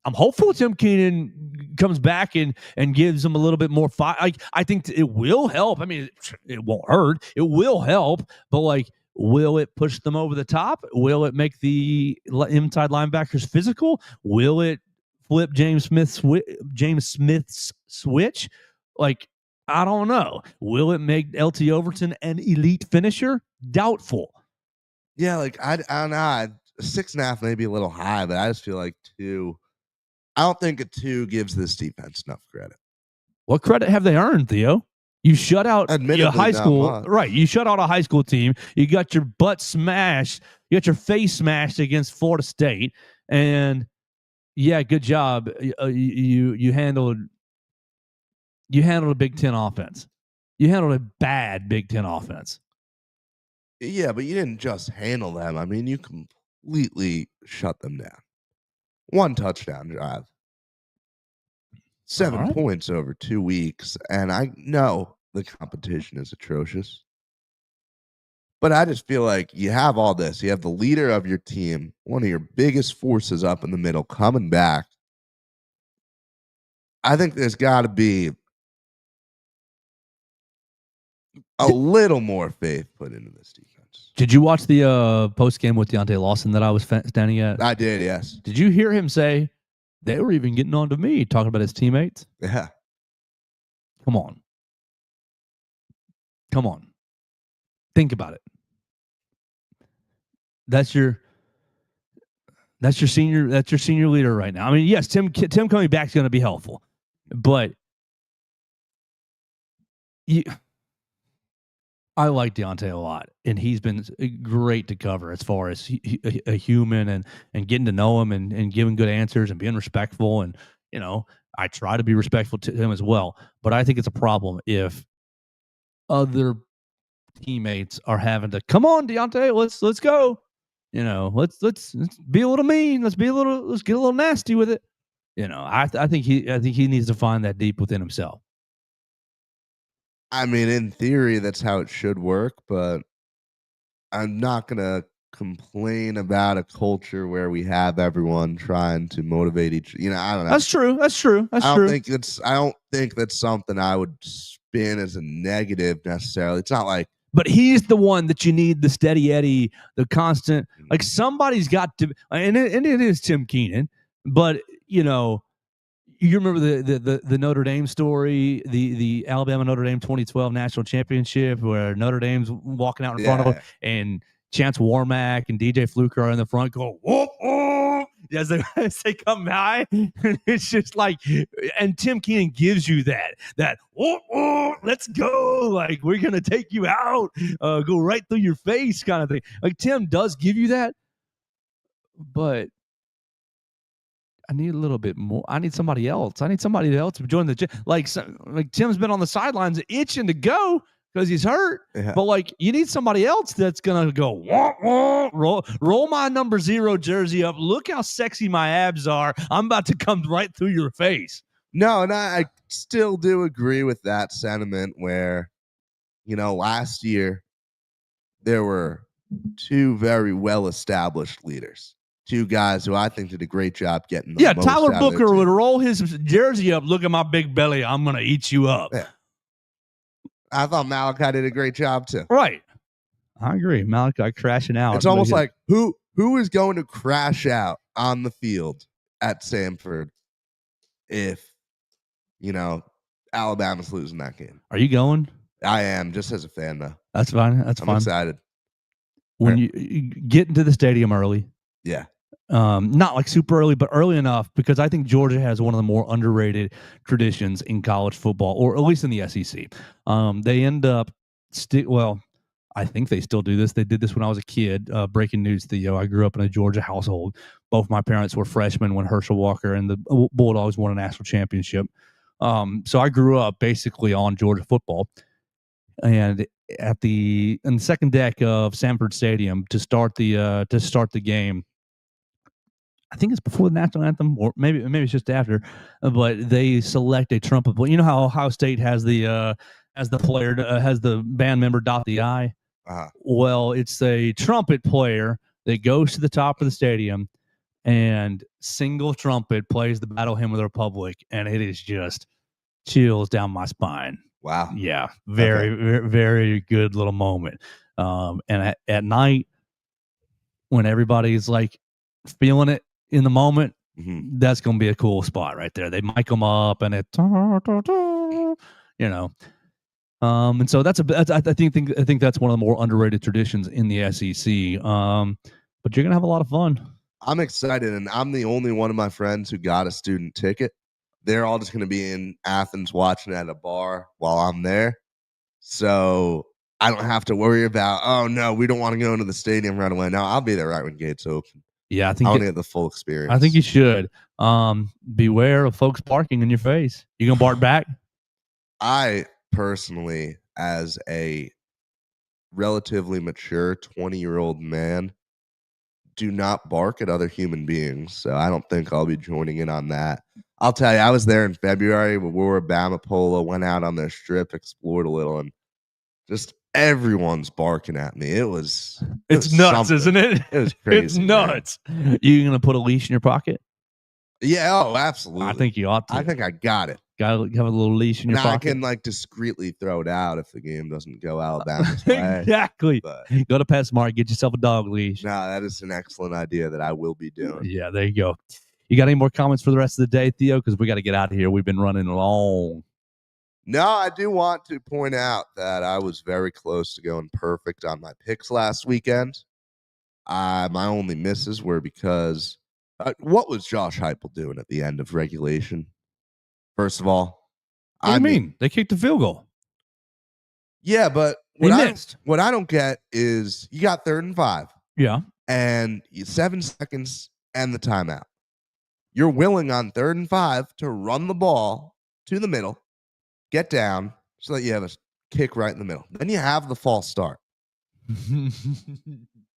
I'm hopeful Tim Keenan comes back and gives them a little bit more fire. I think it will help. I mean, it won't hurt. It will help. But Will it push them over the top? Will it make the inside linebackers physical? Will it flip James Smith's switch? Like, I don't know. Will it make LT Overton an elite finisher? Doubtful. Yeah, like I don't know. 6.5 may be a little high, but I just feel like 2. I don't think a 2 gives this defense enough credit. What credit have they earned, Theo? You shut out a high school, right? You shut out a high school team. You got your butt smashed. You got your face smashed against Florida State, and yeah, good job. You handled a Big Ten offense. You handled a bad Big Ten offense. Yeah, but you didn't just handle them. I mean, you completely shut them down. 1 touchdown drive. 7 points over 2 weeks. And I know the competition is atrocious. But I just feel like you have all this. You have the leader of your team, one of your biggest forces up in the middle, coming back. I think there's got to be a little more faith put into this defense. Did you watch the post game with Deontay Lawson that I was standing at? I did, yes. Did you hear him say they were even getting on to me talking about his teammates? Yeah. Come on. Think about it. That's your senior leader right now. I mean, yes, Tim coming back is going to be helpful, but I like Deontay a lot, and he's been great to cover as far as a human and getting to know him and giving good answers and being respectful. And, I try to be respectful to him as well. But I think it's a problem if other teammates are having to, come on, Deontay, let's go. Let's be a little mean. Let's get a little nasty with it. I think he needs to find that deep within himself. I mean, in theory, that's how it should work, but I'm not going to complain about a culture where we have everyone trying to motivate each. I don't know. That's true. I don't think that's something I would spin as a negative necessarily. It's not like. But he's the one that you need, the steady Eddie, the constant. Like, somebody's got to, and it is Tim Keenan, but you remember the Notre Dame story, the Alabama Notre Dame 2012 national championship, where Notre Dame's walking out in front of them, and Chance Warmack and DJ Fluker are in the front, go whoop, whoop, as they come by. It's just like, and Tim Keenan gives you that whoop, whoop, let's go, like, we're gonna take you out, go right through your face kind of thing. Like, Tim does give you that, but I need a little bit more. I need somebody else. I need somebody else to join the gym. Like Tim's been on the sidelines itching to go because he's hurt. Yeah. But you need somebody else that's gonna go wah, wah, roll my number 0 jersey up. Look how sexy my abs are. I'm about to come right through your face. No, and I still do agree with that sentiment where, last year there were 2 very well-established leaders. 2 guys who I think did a great job getting the most Tyler out Booker of would roll his jersey up. Look at my big belly. I'm going to eat you up. Yeah. I thought Malachi did a great job too. Right. I agree. Malachi crashing out. It's almost like who is going to crash out on the field at Samford if, Alabama's losing that game. Are you going? I am, just as a fan though. That's fine. I'm excited. When you get into the stadium early. Yeah. Not like super early, but early enough, because I think Georgia has one of the more underrated traditions in college football, or at least in the SEC. They end up I think they still do this. They did this when I was a kid. Breaking news, Theo. I grew up in a Georgia household. Both my parents were freshmen when Herschel Walker and the Bulldogs won a national championship. So I grew up basically on Georgia football. And in the second deck of Sanford Stadium to start the game, I think it's before the national anthem, or maybe it's just after. But they select a trumpet player. You know how Ohio State has the band member dot the I. Uh-huh. Well, it's a trumpet player that goes to the top of the stadium and single trumpet plays the Battle Hymn of the Republic, and it is just chills down my spine. Wow. Yeah. Very, very good little moment. And at night, when everybody's like feeling it in the moment, that's going to be a cool spot right there. They mic them up and and so I think that's one of the more underrated traditions in the SEC. But you're going to have a lot of fun. I'm excited, and I'm the only one of my friends who got a student ticket. They're all just going to be in Athens watching at a bar while I'm there. So I don't have to worry about, oh, no, we don't want to go into the stadium right away. No, I'll be there right when gates open. Yeah, I think I want to get the full experience. I think you should. Beware of folks barking in your face. You going to bark back? I personally, as a relatively mature 20-year-old man, do not bark at other human beings. So I don't think I'll be joining in on that. I'll tell you, I was there in February. We wore a Bama polo, went out on their strip, explored a little, and just everyone's barking at me. It's nuts, something. Isn't it? It was crazy. It's nuts. Man. You gonna put a leash in your pocket? Yeah, oh, absolutely. I think you ought to. I think I got it. Got to have a little leash in your pocket. I can like discreetly throw it out if the game doesn't go Alabama's way. Exactly. But go to PetSmart, get yourself a dog leash. No, that is an excellent idea that I will be doing. Yeah, there you go. You got any more comments for the rest of the day, Theo? Because we got to get out of here. We've been running long. No, I do want to point out that I was very close to going perfect on my picks last weekend. My only misses were because what was Josh Heupel doing at the end of regulation? First of all, what do you mean? They kicked a field goal. Yeah, but what I don't get is you got 3rd and 5. Yeah. And 7 seconds and the timeout. You're willing on 3rd and 5 to run the ball to the middle, get down so that you have a kick right in the middle. Then you have the false start.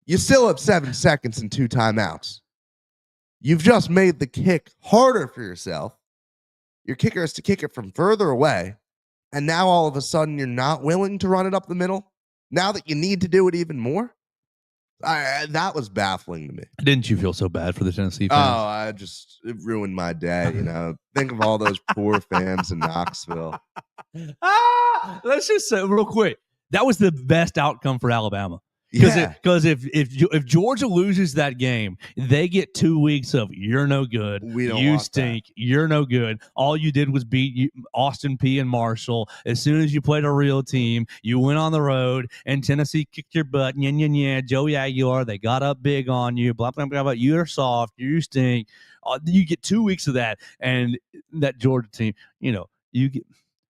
You still have 7 seconds and 2 timeouts. You've just made the kick harder for yourself. Your kicker is to kick it from further away. And now all of a sudden you're not willing to run it up the middle. Now that you need to do it even more. That was baffling to me. Didn't you feel so bad for the Tennessee fans? It ruined my day. Think of all those poor fans in Knoxville. Let's just say real quick, that was the best outcome for Alabama. Because if Georgia loses that game, they get 2 weeks of you're no good, you stink, you're no good. All you did was beat Austin P and Marshall. As soon as you played a real team, you went on the road and Tennessee kicked your butt. Joey Aguilar, they got up big on you. Blah blah blah. You're soft, you stink. You get 2 weeks of that, and that Georgia team, you get.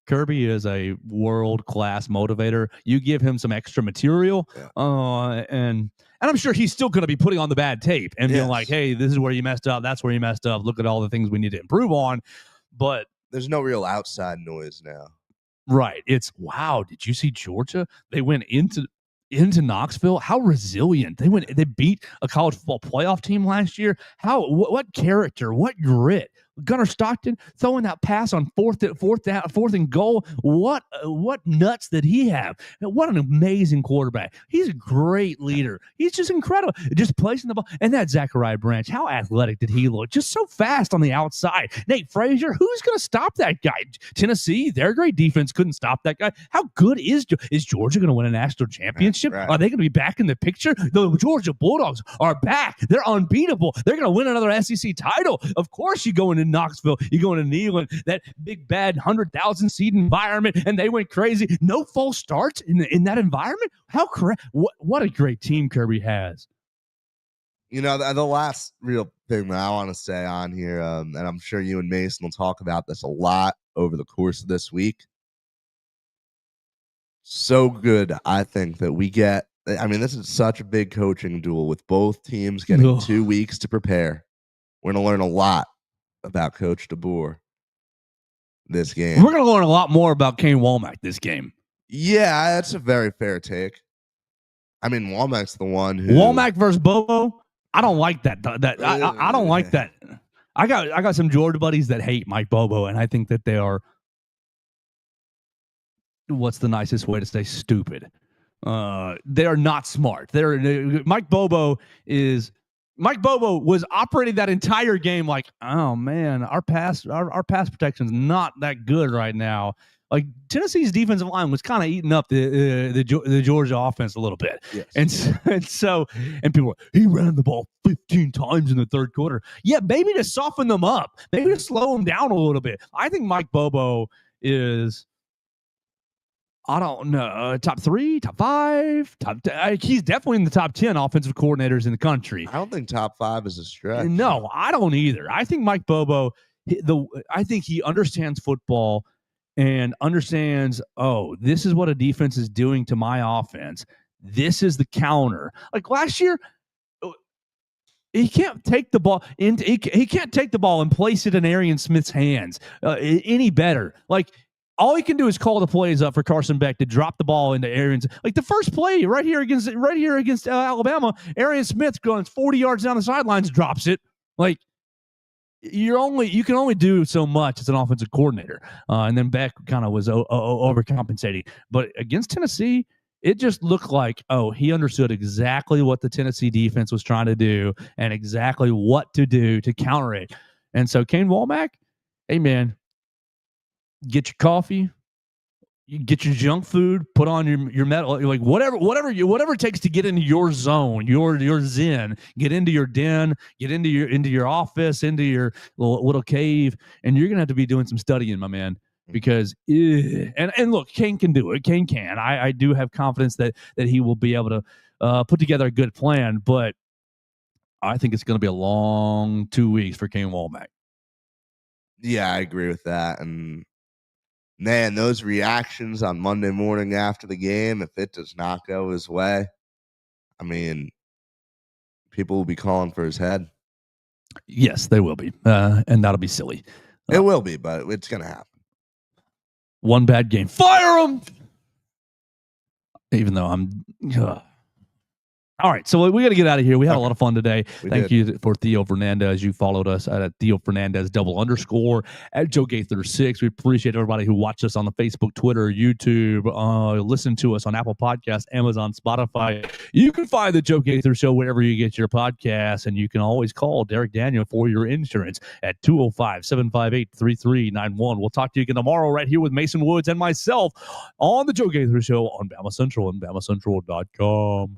Kirby is a world-class motivator. You give him some extra material, and I'm sure he's still going to be putting on the bad tape and being like, hey, this is where you messed up. That's where you messed up. Look at all the things we need to improve on. But there's no real outside noise now. Right. It's, wow, did you see Georgia? They went into Knoxville. How resilient. They beat a college football playoff team last year. What character, what grit. Gunnar Stockton throwing that pass on fourth and goal. What nuts did he have? What an amazing quarterback. He's a great leader. He's just incredible. Just placing the ball. And that Zachariah Branch, how athletic did he look? Just so fast on the outside. Nate Frazier, who's going to stop that guy? Tennessee, their great defense couldn't stop that guy. How good is Georgia going to win a national championship? Right. Are they going to be back in the picture? The Georgia Bulldogs are back. They're unbeatable. They're going to win another SEC title. Of course you go into Knoxville, you go into Neyland, that big bad 100,000 seat environment, and they went crazy. No false starts in that environment. What a great team Kirby has. The last real thing that I want to say on here, and I'm sure you and Mason will talk about this a lot over the course of this week. So good, I think, that we get. This is such a big coaching duel with both teams getting 2 weeks to prepare. We're going to learn a lot about Coach DeBoer this game. We're going to learn a lot more about Kane Womack this game. Yeah, that's a very fair take. Womack's the one who... Womack versus Bobo? I don't like that. I don't like that. I got some Georgia buddies that hate Mike Bobo, and I think that they are... What's the nicest way to say stupid? They are not smart. Mike Bobo was operating that entire game like, oh man, our pass protection is not that good right now. Like Tennessee's defensive line was kind of eating up the Georgia offense a little bit. Yes. And people were, he ran the ball 15 times in the third quarter. Yeah, maybe to soften them up, maybe to slow them down a little bit. I think Mike Bobo is, I don't know, top 3, top 5, he's definitely in the top 10 offensive coordinators in the country. I don't think top 5 is a stretch. No, I don't either. I think Mike Bobo, I think he understands football and understands, oh, this is what a defense is doing to my offense. This is the counter. Like last year, he can't take the ball he can't take the ball and place it in Arian Smith's hands any better. Like all he can do is call the plays up for Carson Beck to drop the ball into Arian's. Like the first play right here against Alabama, Arian Smith going 40 yards down the sidelines, drops it. Like you can only do so much as an offensive coordinator. And then Beck kind of was overcompensating. But against Tennessee, it just looked like, oh, he understood exactly what the Tennessee defense was trying to do and exactly what to do to counter it. And so Kane Womack, hey, man, get your coffee, you get your junk food, put on your metal, like whatever it takes to get into your zone, your zen, get into your den, get into your office, into your little cave, and you're gonna have to be doing some studying, my man, because and look, Kane can do it. Kane can. I do have confidence that he will be able to put together a good plan, but I think it's going to be a long 2 weeks for Kane Womack. Yeah, I agree with that, and man, those reactions on Monday morning after the game, if it does not go his way, I mean, people will be calling for his head. Yes, they will be. And that'll be silly. It will be, but it's going to happen. One bad game. Fire him! Even though I'm... All right, so we got to get out of here. We had a lot of fun today. Thank you for Theo Fernandez. You followed us at Theo Fernandez _, at Joe Gaither 6. We appreciate everybody who watched us on the Facebook, Twitter, YouTube, listen to us on Apple Podcasts, Amazon, Spotify. You can find the Joe Gaither Show wherever you get your podcasts, and you can always call Derek Daniel for your insurance at 205-758-3391. We'll talk to you again tomorrow right here with Mason Woods and myself on the Joe Gaither Show on Bama Central and BamaCentral.com.